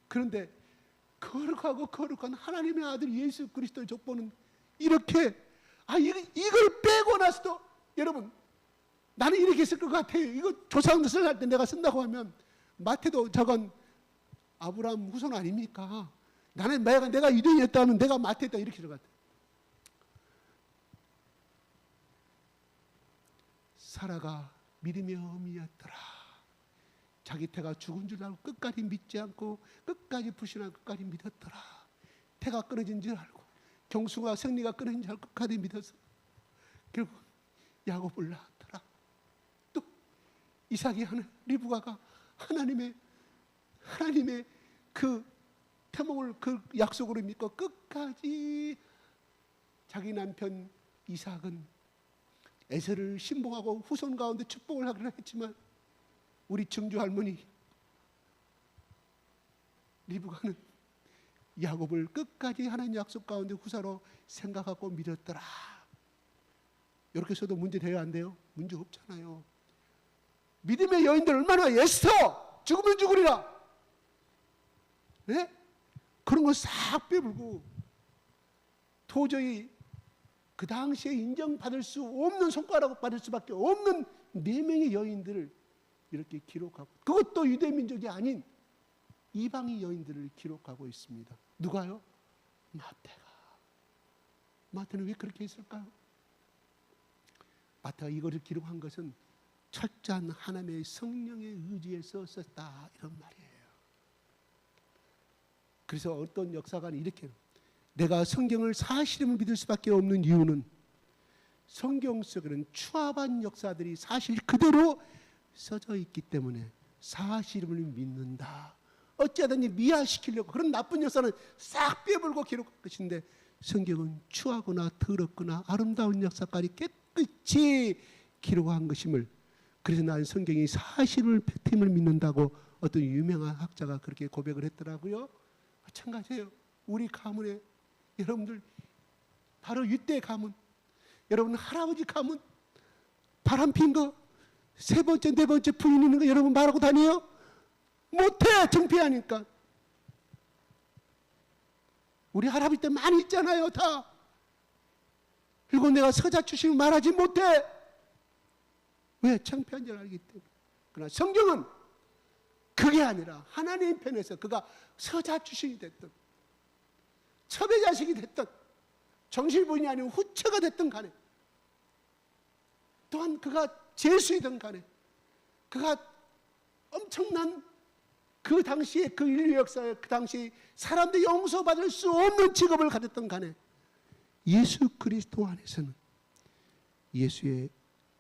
B: 그런데 거룩한 하나님의 아들 예수 그리스도의 족보는 이렇게 이걸 빼고 나서도 여러분 나는 이렇게 쓸 것 같아요. 이거 조상들 쓸 때 내가 쓴다고 하면 마태도 저건 아브라함 후손 아닙니까? 내가 유대인이었다 하면 내가 마태다 이렇게 쓸 것 같아요. 사라가 믿음의 어미였더라. 자기 태가 죽은 줄 알고 끝까지 믿지 않고 끝까지 불신하고 끝까지 믿었더라. 태가 끊어진 줄 알고 경수가 생리가 끊어진 줄 알고 끝까지 믿어서 결국 야곱을 낳았더라. 또 이삭이 리브가가 하나님의 그 태몽을 그 약속으로 믿고 끝까지 자기 남편 이삭은 에서를 신봉하고 후손 가운데 축복을 하기로 했지만 우리 증조 할머니 리브가는 야곱을 끝까지 하나님 약속 가운데 후사로 생각하고 믿었더라. 이렇게 써도 문제 돼요? 안 돼요? 문제 없잖아요. 믿음의 여인들 얼마나 에스터 죽으면 죽으리라. 네? 그런 거 싹 빼불고 도저히 그 당시에 인정받을 수 없는 손가락 받을 수밖에 없는 4명의 여인들을 이렇게 기록하고 그것도 유대민족이 아닌 이방의 여인들을 기록하고 있습니다. 누가요? 마태는 왜 그렇게 했을까요? 마태가 이거를 기록한 것은 철저한 하나님의 성령의 의지에서 썼다 이런 말이에요. 그래서 어떤 역사관이 이렇게 내가 성경을 사실임을 믿을 수밖에 없는 이유는 성경 속에는 추합한 역사들이 사실 그대로 써져 있기 때문에 사실임을 믿는다. 어찌하든지 미화시키려고 그런 나쁜 역사는 싹 빼불고 기록할 것인데 성경은 추하거나 더럽거나 아름다운 역사까지 깨끗이 기록한 것임을 그래서 나는 성경이 사실을 팩트임을 믿는다고 어떤 유명한 학자가 그렇게 고백을 했더라고요. 마찬가지예요. 우리 가문에 여러분들 바로 이때 가문 여러분 할아버지 가문 바람 핀 거 세 번째 네 번째 부인 있는 거 여러분 말하고 다녀요? 못해. 정피하니까. 우리 할아버지 때 많이 있잖아요 다. 그리고 내가 서자 출신을 말하지 못해. 왜? 창피한 줄 알기 때문에. 그러나 성경은 그게 아니라 하나님 편에서 그가 서자 출신이 됐든 첩의 자식이 됐든 정실부인이 아니면 후처가 됐든 간에 또한 그가 제수이든 간에 그가 엄청난 그 당시에 그 인류 역사에 그 당시 사람들이 용서받을 수 없는 직업을 가졌던 간에 예수 그리스도 안에서는 예수의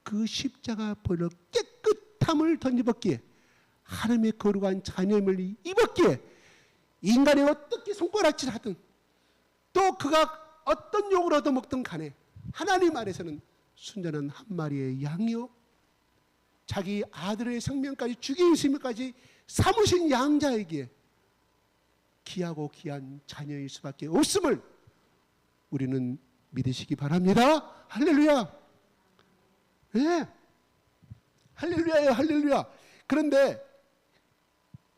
B: 그 십자가 보혈로 깨끗함을 던져봤기에 하나님의 거룩한 자녀임을 입었기에 인간이 어떻게 손가락질 하든 또 그가 어떤 욕을 얻어먹든 간에 하나님 안에서는 순전한 한 마리의 양이요 자기 아들의 생명까지 죽이는 생명까지 삼으신 양자에게 귀하고 귀한 자녀일 수밖에 없음을 우리는 믿으시기 바랍니다. 할렐루야. 네. 할렐루야예요. 할렐루야. 그런데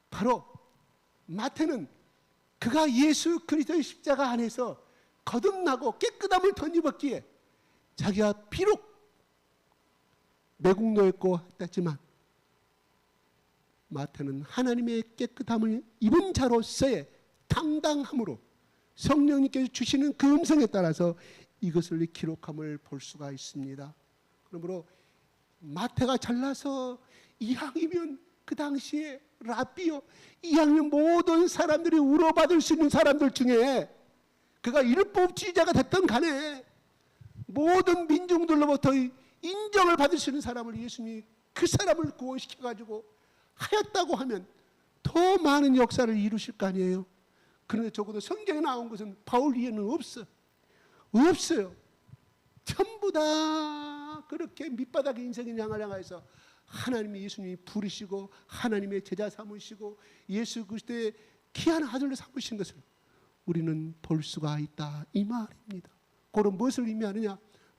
B: 바로 마태는 그가 예수 그리스도의 십자가 안에서 거듭나고 깨끗함을 덧입었기에 자기가 비록 매국노였고 했지만 마태는 하나님의 깨끗함을 입은 자로서의 당당함으로 성령님께서 주시는 그 음성에 따라서 이것을 기록함을 볼 수가 있습니다. 그러므로 마태가 잘나서 이왕이면 그 당시에 라비요, 이왕이면 모든 사람들이 울어받을 수 있는 사람들 중에 그가 율법주의자가 됐던 간에 모든 민중들로부터 인정을 받을 수 있는 사람을 예수님이 그 사람을 구원시켜가지고 하였다고 하면 더 많은 역사를 이루실 거 아니에요. 그런데 적어도 성경에 나온 것은 바울 이해는 없어요. 전부 다 그렇게 밑바닥의 인생을 향하여서 하나님이 예수님이 부르시고 하나님의 제자 삼으시고 예수 그리스도의 귀한 아들로 삼으신 것을 우리는 볼 수가 있다 이 말입니다. 그런 무엇을 의미하느냐?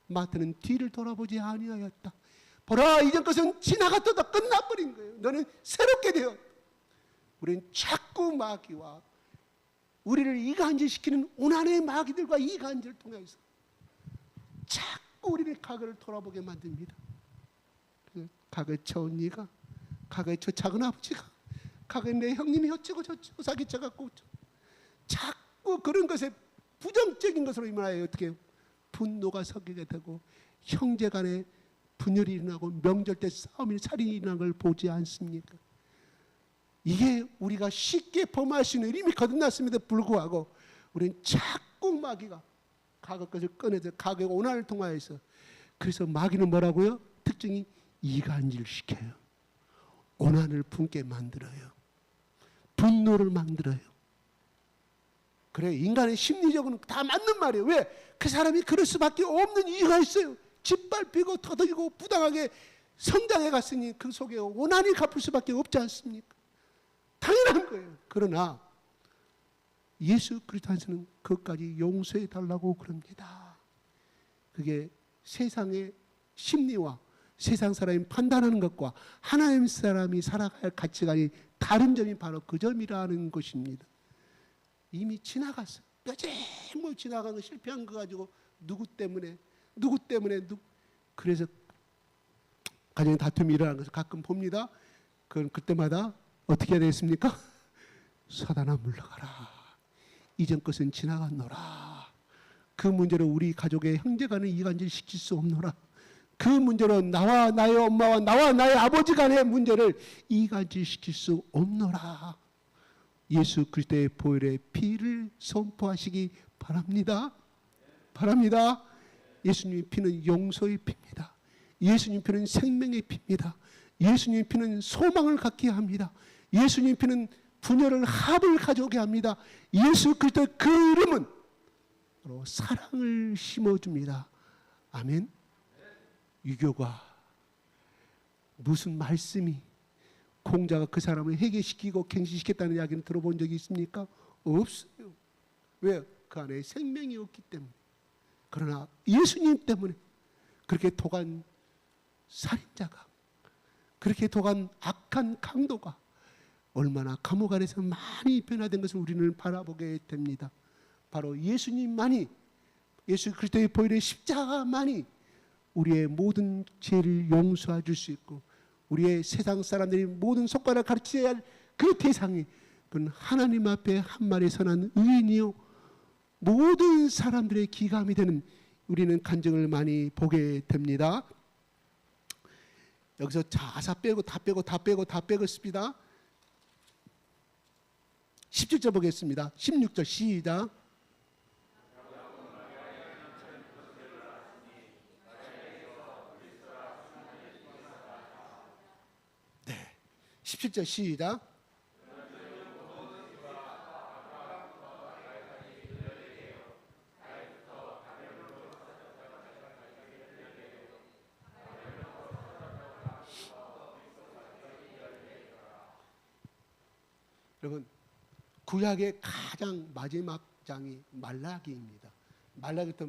B: 마태는 뒤를 돌아보지 아니하였다. 보라, 이전 것은 지나갔다 끝나버린 거예요. 너는 새롭게 되어. 우리는 자꾸 마귀와 우리를 이간질시키는 오난의 마귀들과 이간질을 통해서 자꾸 우리를 과거를 돌아보게 만듭니다. 과거에 저 언니가, 과거에 저 작은 아버지가, 과거에 내 형님이 어쩌고 저쩌고 사기쳐갖고 자꾸 그런 것에 부정적인 것으로 임하여 어떻게 분노가 섞이게 되고 형제 간에 분열이 일어나고 명절 때 싸움이 살인이 일어나는 걸 보지 않습니까? 이게 우리가 쉽게 범할 수 있는 이미 거듭났음에도 불구하고 우리는 자꾸 마귀가 과거 것을 꺼내서 과거의 오난을 통하여서 그래서 마귀는 뭐라고요? 특징이 이간질시켜요. 오난을 품게 만들어요. 분노를 만들어요. 그래, 인간의 심리적으로는 다 맞는 말이에요. 왜? 그 사람이 그럴 수밖에 없는 이유가 있어요. 짓밟히고 터득이고 부당하게 성장해 갔으니 그 속에 오난이 갚을 수밖에 없지 않습니까? 당연한 거예요. 그러나 예수 그리스도 안에서는 그것까지 용서해 달라고 그럽니다. 그게 세상의 심리와 세상 사람이 판단하는 것과 하나님 사람이 살아갈 가치관이 다른 점이 바로 그 점이라는 것입니다. 이미 지나갔어. 뭐 지나간 거 실패한 거 가지고 누구 때문에 그래서 가정의 다툼이 일어나는 것을 가끔 봅니다. 그때마다 어떻게 해야 되겠습니까? 사단아 물러가라. 이전 것은 지나갔노라. 그 문제로 우리 가족의 형제간을 이간질 시킬 수 없노라. 그 문제로 나와 나의 엄마와 나와 나의 아버지 간의 문제를 이간질 시킬 수 없노라. 예수 그리스도의 보혈의 피를 선포하시기 바랍니다. 바랍니다. 예수님의 피는 용서의 피입니다. 예수님 피는 생명의 피입니다. 예수님 피는 소망을 갖게 합니다. 예수님 피는 분열을 합을 가져오게 합니다. 예수 그리스도의 그 이름은 바로 사랑을 심어줍니다. 아멘. 유교가 무슨 말씀이 공자가 그 사람을 해계시키고 갱신시켰다는 이야기는 들어본 적이 있습니까? 없어요. 왜? 그 안에 생명이 없기 때문에. 그러나 예수님 때문에 그렇게 독한 살인자가, 그렇게 독한 악한 강도가 얼마나 감옥 안에서 많이 변화된 것을 우리는 바라보게 됩니다. 바로 예수님만이, 예수 그리스도의 보혈의 십자가만이 우리의 모든 죄를 용서해 줄 수 있고 우리의 세상 사람들이 모든 손가락 가르쳐야 할 그 대상이 그건 하나님 앞에 한 마리 선한 의인이요 모든 사람들의 기감이 되는 우리는 간증을 많이 보게 됩니다. 여기서 자사 빼고 다 빼고 씁니다. 17절 보겠습니다. 16절 시작. 네, 17절 시작. 여러분, 구약의 가장 마지막 장이 말라기입니다. 말라기부터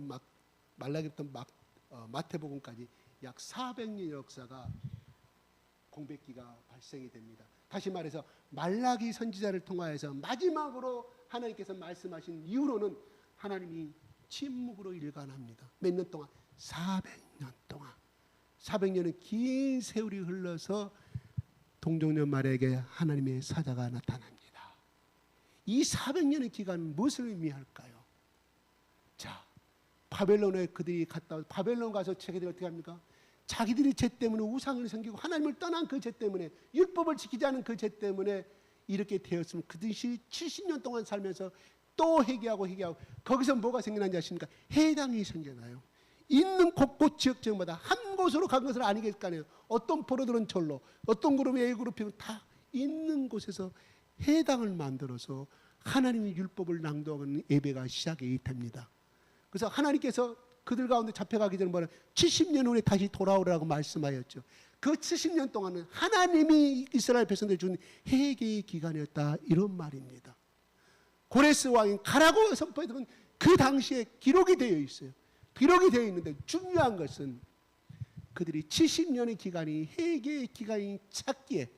B: 마태복음까지 약 400년 역사가 공백기가 발생이 됩니다. 다시 말해서 말라기 선지자를 통하여서 마지막으로 하나님께서 말씀하신 이후로는 하나님이 침묵으로 일관합니다. 몇 년 동안? 400년 동안. 400년은 긴 세월이 흘러서 동정녀 마리아에게 하나님의 사자가 나타납니다. 이 400년의 기간은 무엇을 의미할까요? 자, 바벨론에 그들이 갔다 와서 바벨론 가서 자기들이 어떻게 합니까? 자기들이 죄 때문에 우상을 섬기고 하나님을 떠난 그 죄 때문에, 율법을 지키지 않은 그 죄 때문에 이렇게 되었으면 그것이 70년 동안 살면서 또 회개하고 거기서 뭐가 생겨난지 아십니까? 해당이 생겨나요. 있는 곳곳 지역마다 한 곳으로 간 것을 아니겠까요? 어떤 포로들은 절로, 어떤 그룹이 A 그룹이고 다 있는 곳에서 해당을 만들어서 하나님의 율법을 낭독하는 예배가 시작이 됩니다. 그래서 하나님께서 그들 가운데 잡혀가기 전에 뭐라 70년 후에 다시 돌아오라고 말씀하였죠. 그 70년 동안은 하나님이 이스라엘 백성들 준 회개의 기간이었다, 이런 말입니다. 고레스 왕이 가라고 선포했던 그 당시에 기록이 되어 있어요. 기록이 되어 있는데 중요한 것은 그들이 70년의 기간이 회개의 기간이 찼기에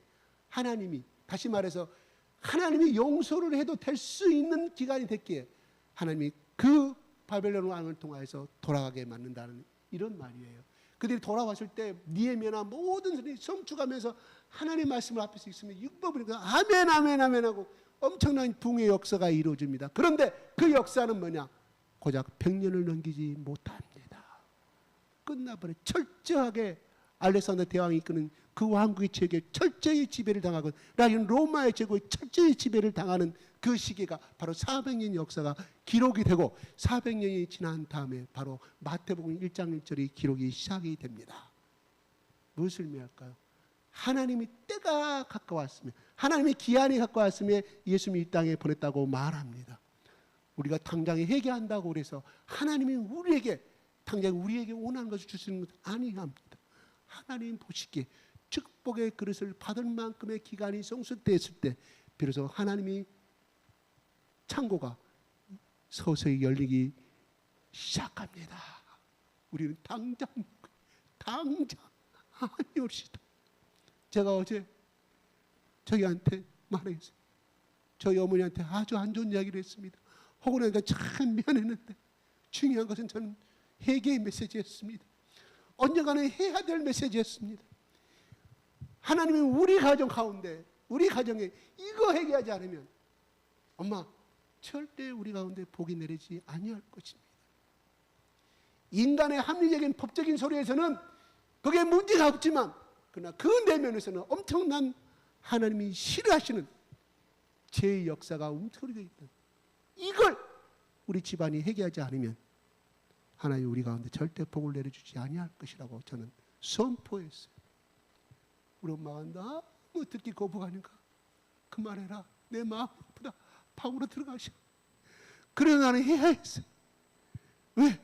B: 하나님이, 다시 말해서 하나님이 용서를 해도 될 수 있는 기간이 됐기에 하나님이 그 바벨론 왕을 통하여서 돌아가게 만든다는 이런 말이에요. 그들이 돌아왔을 때 니에미아나 모든 사람이 성축하면서 하나님의 말씀을 앞에서 있으면 율법을 아멘 아멘 아멘 하고 엄청난 붕의 역사가 이루어집니다. 그런데 그 역사는 뭐냐? 고작 100년을 넘기지 못합니다. 끝나버려. 철저하게 알렉산더 대왕이 이끄는 그 왕국의 체계에 철저히 지배를 당하고 라인 로마의 제국에 철저히 지배를 당하는 그 시기가 바로 400년 역사가 기록이 되고 400년이 지난 다음에 바로 마태복음 1장 1절이 기록이 시작이 됩니다. 무엇을 의미할까요? 하나님이 때가 가까웠으며 하나님의 기한이 가까웠으며 예수님이 이 땅에 보냈다고 말합니다. 우리가 당장에 회개한다고 그래서 하나님이 우리에게 당장 우리에게 원하는 것을 주시는 것 아니합니다. 하나님 보시기에 축복의 그릇을 받을 만큼의 기간이 성숙됐을 때 비로소 하나님이 창고가 서서히 열리기 시작합니다. 우리는 당장 아니옵시다. 제가 어제 저희한테 말했어요. 저희 어머니한테 아주 안 좋은 이야기를 했습니다. 하고 나니까 참 미안했는데 중요한 것은 저는 회개의 메시지였습니다. 언젠가는 해야 될 메시지였습니다. 하나님이 우리 가정 가운데, 우리 가정에 이거 회개하지 않으면 엄마 절대 우리 가운데 복이 내리지 아니할 것입니다. 인간의 합리적인 법적인 소리에서는 그게 문제가 없지만 그러나 그 내면에서는 엄청난 하나님이 싫어하시는 죄의 역사가 움츠러져 있다. 이걸 우리 집안이 회개하지 않으면 하나님 우리 가운데 절대 복을 내려주지 아니할 것이라고 저는 선포했어요. 우리 엄마가 너무 듣기 거부하니까 그만해라. 내 마음 아프다. 방으로 들어가셔. 그래서 나는 해야 했어요. 왜?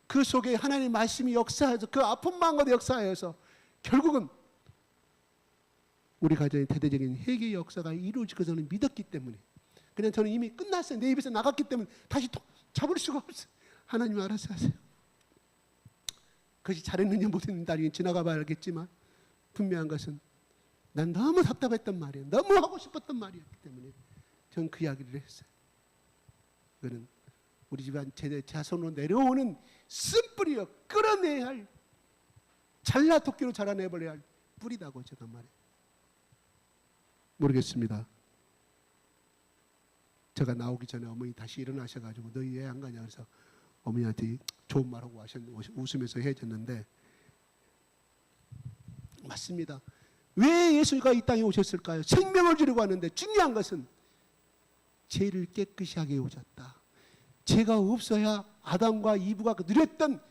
B: 그 속에 하나님 말씀이 역사해서 그 아픈 마음과 역사해서 결국은 우리 가정의 대대적인 회개의 역사가 이루어질 것을 저는 믿었기 때문에 그냥 저는 이미 끝났어요. 내 입에서 나갔기 때문에 다시 잡을 수가 없어요. 하나님 알아서 하세요. 그것이 잘했느냐 못했느냐 나중에 지나가 봐야 알겠지만 분명한 것은 난 너무 답답했단 말이에요. 너무 하고 싶었던 말이었기 때문에 저는 그 이야기를 했어요. 그거는 우리 집안 자손으로 내려오는 쓴뿌리여 끌어내야 할 잘라토끼로 자라내버려야 할 뿌리다고 제가 말해요. 모르겠습니다. 제가 나오기 전에 어머니 다시 일어나셔가지고 너희 왜 안 가냐 그래서 어머니한테 좋은 말하고 웃으면서 헤어졌는데 맞습니다. 왜 예수가 이 땅에 오셨을까요? 생명을 주려고 하는데 중요한 것은 죄를 깨끗이 하게 오셨다. 죄가 없어야 아담과 이브가 누렸던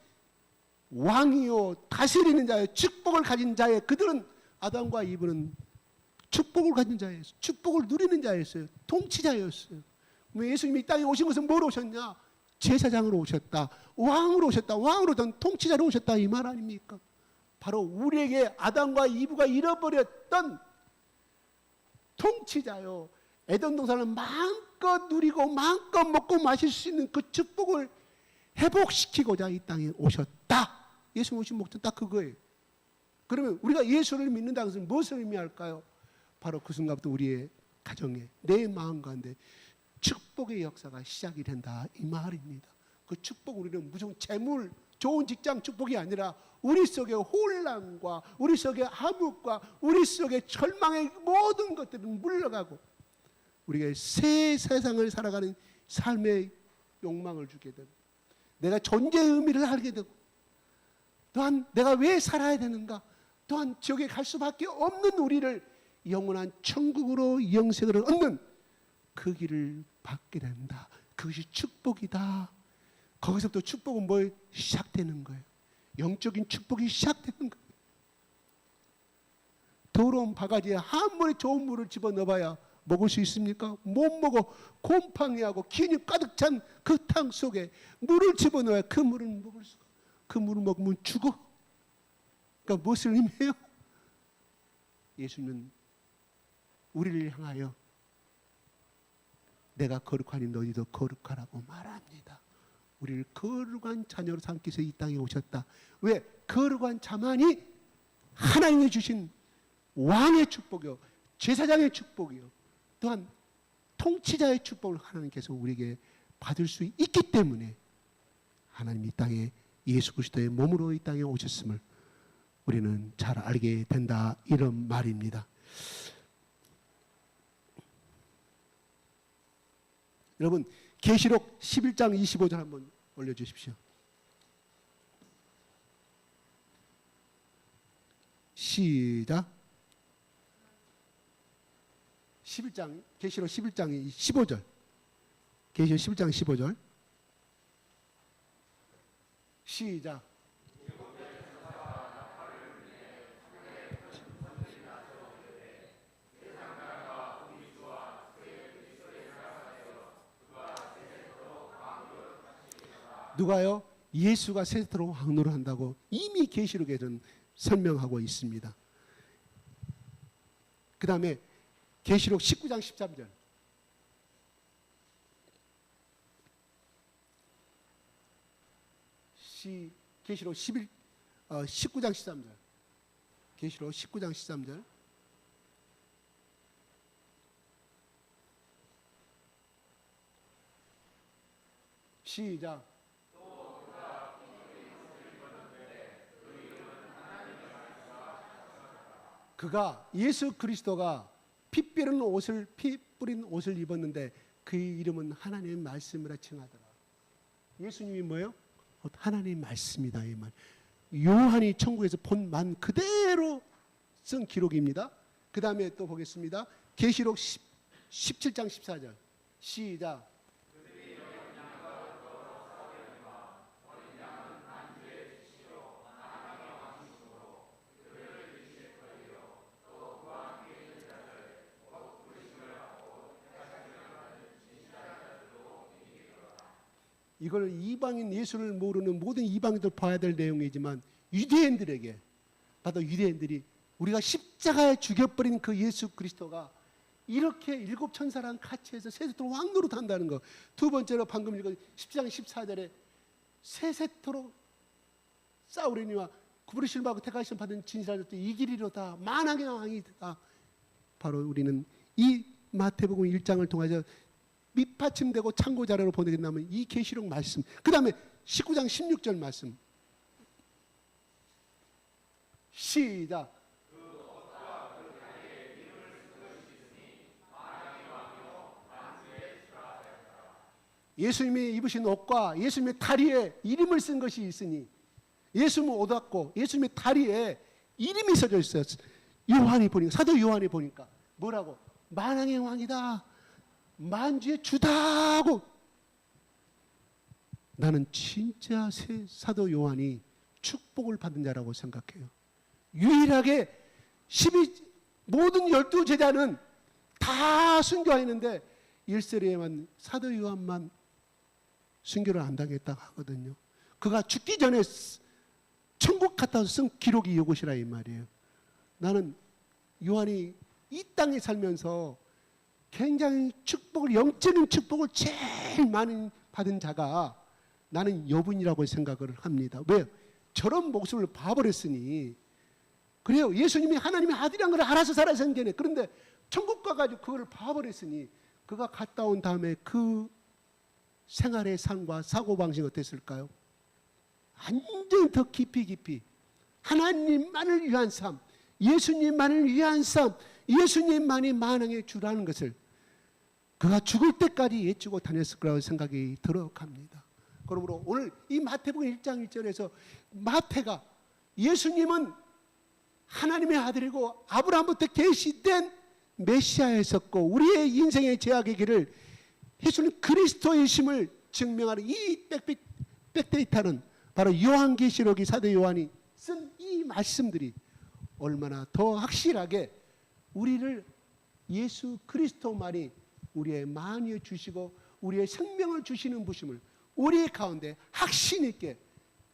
B: 왕이요 다스리는 자요 축복을 가진 자의 그들은 아담과 이브는 축복을 가진 자였어요. 축복을 누리는 자였어요. 통치자였어요. 예수님이 이 땅에 오신 것은 뭐로 오셨냐? 제사장으로 오셨다. 왕으로 오셨다. 왕으로 된 통치자로 오셨다. 이 말 아닙니까? 바로 우리에게 아담과 이브가 잃어버렸던 통치자요 에덴 동산을 마음껏 누리고 마음껏 먹고 마실 수 있는 그 축복을 회복시키고자 이 땅에 오셨다. 예수 오신 목적 딱 그거예요. 그러면 우리가 예수를 믿는다는 것은 무엇을 의미할까요? 바로 그 순간부터 우리의 가정에, 내 마음 가운데 축복의 역사가 시작이 된다, 이 말입니다. 그 축복, 우리는 무슨 재물, 좋은 직장 축복이 아니라 우리 속의 혼란과 우리 속의 암흑과 우리 속의 절망의 모든 것들은 물러가고 우리가 새 세상을 살아가는 삶의 욕망을 주게 되고, 내가 존재의 의미를 알게 되고, 또한 내가 왜 살아야 되는가, 또한 지옥에 갈 수밖에 없는 우리를 영원한 천국으로 영생을 얻는 그 길을 받게 된다. 그것이 축복이다. 거기서부터 축복은 뭘 시작되는 거예요. 영적인 축복이 시작되는 거예요. 더러운 바가지에 아무리 좋은 물을 집어넣어봐야 먹을 수 있습니까? 못 먹어. 곰팡이하고 기운이 가득 찬 그 탕 속에 물을 집어넣어야 그 물은 먹을 수가. 그 물을 먹으면 죽어. 그러니까 무엇을 의미해요? 예수님은 우리를 향하여 내가 거룩하니 너희도 거룩하라고 말합니다. 우리를 거룩한 자녀로 삼기 위해서 이 땅에 오셨다. 왜? 거룩한 자만이 하나님이 주신 왕의 축복이요, 제사장의 축복이요, 또한 통치자의 축복을 하나님께서 우리에게 받을 수 있기 때문에 하나님이 이 땅에 예수 그리스도의 몸으로 이 땅에 오셨음을 우리는 잘 알게 된다, 이런 말입니다. 여러분, 계시록 11장 25절 한번 올려주십시오. 시작. 11장, 계시록 11장 15절. 계시록 11장 15절. 시작. 누가요? 예수가 세세토록 왕노를 한다고 이미 계시록에는 설명하고 있습니다. 그 다음에 계시록 19장 13절. 계시록 19장 13절. 계시록 19장 13절. 시작. 그가, 예수 그리스도가 피 뿌린 옷을 입었는데 그 이름은 하나님의 말씀이라 칭하더라. 예수님이 뭐예요? 하나님의 말씀이다, 이 말. 요한이 천국에서 본 만 그대로 쓴 기록입니다. 그 다음에 또 보겠습니다. 계시록 17장 14절. 시작. 이걸 이방인, 예수를 모르는 모든 이방인들 봐야 될 내용이지만 유대인들에게, 바로 유대인들이 우리가 십자가에 죽여버린 그 예수 그리스도가 이렇게 일곱 천사랑 같이 해서 세세토록 왕노릇 한다는 거. 두 번째로 방금 읽은 10장 14절에 세세토록 싸우려니와 구부리심을 받고 택하심 받은 진실한 자도 이 길이로다, 만왕의 왕이다. 바로 우리는 이 마태복음 1장을 통해서 밑받침되고 참고 자료로 보내게 된다면 이 계시록 말씀, 그 다음에 19장 16절 말씀. 시작. 예수님이 입으신 옷과 예수님의 다리에 이름을 쓴 것이 있으니, 예수님은 옷 같고 예수님의 다리에 이름이 써져 있어요. 요한이 보니까, 사도 요한이 보니까 뭐라고? 만왕의 왕이다, 만주의 주다고. 나는 진짜 사도 요한이 축복을 받은 자라고 생각해요. 유일하게 모든 12제자는 다 순교했는데 1세례만 사도 요한만 순교를 안 당했다고 하거든요. 그가 죽기 전에 천국 갔다 쓴 기록이 이것이라 이 말이에요. 나는 요한이 이 땅에 살면서 굉장히 축복을, 영적인 축복을 제일 많이 받은 자가 나는 여분이라고 생각을 합니다. 왜요? 저런 모습을 봐버렸으니. 그래요. 예수님이 하나님의 아들이란 걸 알아서 살아서 견해. 그런데 천국 가가지고 그걸 봐버렸으니 그가 갔다 온 다음에 그 생활의 삶과 사고방식이 어땠을까요? 완전히 더 깊이 하나님만을 위한 삶, 예수님만을 위한 삶, 예수님만이 만왕의 주라는 것을 그가 죽을 때까지 예주고 다녔을 거라고 생각이 들어갑니다. 그러므로 오늘 이 마태복음 1장 1절에서 마태가 예수님은 하나님의 아들이고 아브라함부터 계시된 메시아였었고 우리의 인생의 제약의 길을 예수는 그리스도의 심을 증명하는 이 백데이터는 바로 요한계시록이 사도 요한이 쓴 이 말씀들이 얼마나 더 확실하게 우리를 예수 그리스도만이 우리의 만유에 주시고 우리의 생명을 주시는 부심을 우리 가운데 확신 있게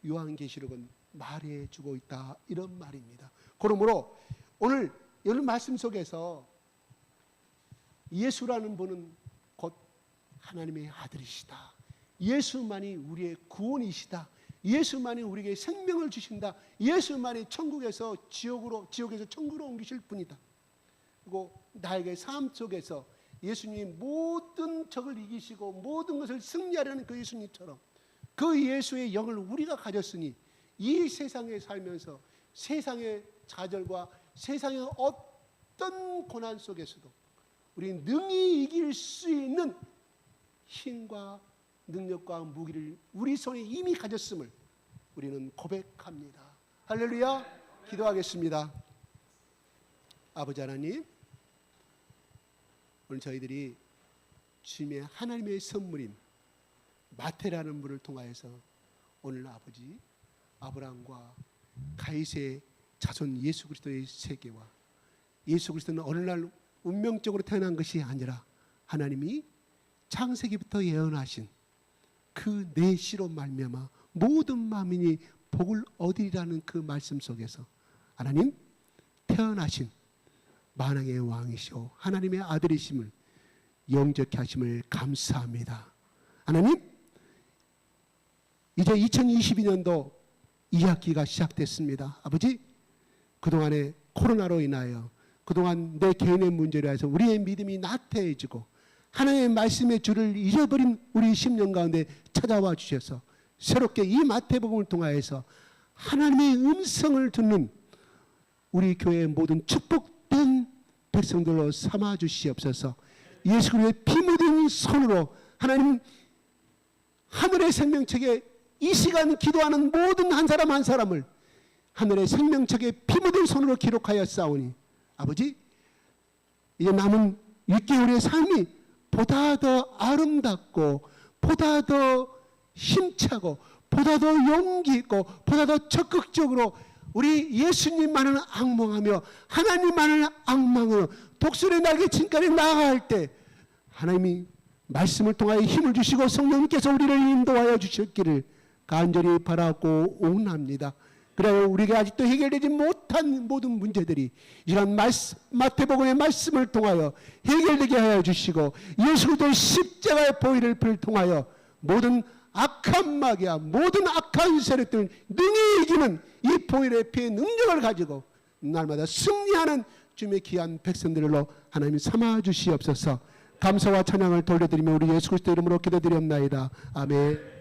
B: 요한계시록은 말해주고 있다, 이런 말입니다. 그러므로 오늘 이런 말씀 속에서 예수라는 분은 곧 하나님의 아들이시다, 예수만이 우리의 구원이시다, 예수만이 우리에게 생명을 주신다, 예수만이 천국에서 지옥에서 천국으로 옮기실 분이다. 그리고 나에게 삶 속에서 예수님이 모든 적을 이기시고 모든 것을 승리하려는 그 예수님처럼 그 예수의 영을 우리가 가졌으니 이 세상에 살면서 세상의 좌절과 세상의 어떤 고난 속에서도 우리는 능히 이길 수 있는 힘과 능력과 무기를 우리 손에 이미 가졌음을 우리는 고백합니다. 할렐루야. 기도하겠습니다. 아버지 하나님, 오늘 저희들이 주님의 하나님의 선물인 마태라는 분을 통하여서 오늘 아버지 아브라함과 가이세의 자손 예수 그리스도의 세계와 예수 그리스도는 어느 날 운명적으로 태어난 것이 아니라 하나님이 창세기부터 예언하신 그 내시로 말미암아 모든 만민이 복을 얻으리라는 그 말씀 속에서 하나님 태어나신 만왕의 왕이시오 하나님의 아들이심을 영접케 하심을 감사합니다. 하나님, 이제 2022년도 2학기가 시작됐습니다. 아버지, 그동안에 코로나로 인하여 그동안 내 개인의 문제로 해서 우리의 믿음이 나태해지고 하나님의 말씀의 줄을 잃어버린 우리 10년 가운데 찾아와 주셔서 새롭게 이 마태복음을 통하여서 하나님의 음성을 듣는 우리 교회의 모든 축복된 백성들로 삼아 주시옵소서. 예수 그리스도의 피 묻은 손으로 하나님 하늘의 생명책에 이 시간 기도하는 모든 한 사람 한 사람을 하늘의 생명책에 피 묻은 손으로 기록하여 싸우니 아버지, 이제 남은 6개월의 삶이 보다 더 아름답고 보다 더 힘차고 보다 더 용기 있고 보다 더 적극적으로 우리 예수님만을 앙망하며 하나님만을 앙망하며 독수리 날개 진까지 나아갈 때 하나님이 말씀을 통하여 힘을 주시고 성령님께서 우리를 인도하여 주셨기를 간절히 바라고 원합니다. 그래야 우리가 아직도 해결되지 못한 모든 문제들이 이런 마태복음의 말씀을 통하여 해결되게 하여 주시고 예수 그리스도의 십자가의 보혈을 통하여 모든 악한 마귀와 모든 악한 세력들을 능히 이기는 이 보혈의 피의 능력을 가지고 날마다 승리하는 주님의 귀한 백성들로 하나님 삼아 주시옵소서. 감사와 찬양을 돌려드리며 우리 예수 그리스도 이름으로 기도드리옵나이다. 아멘.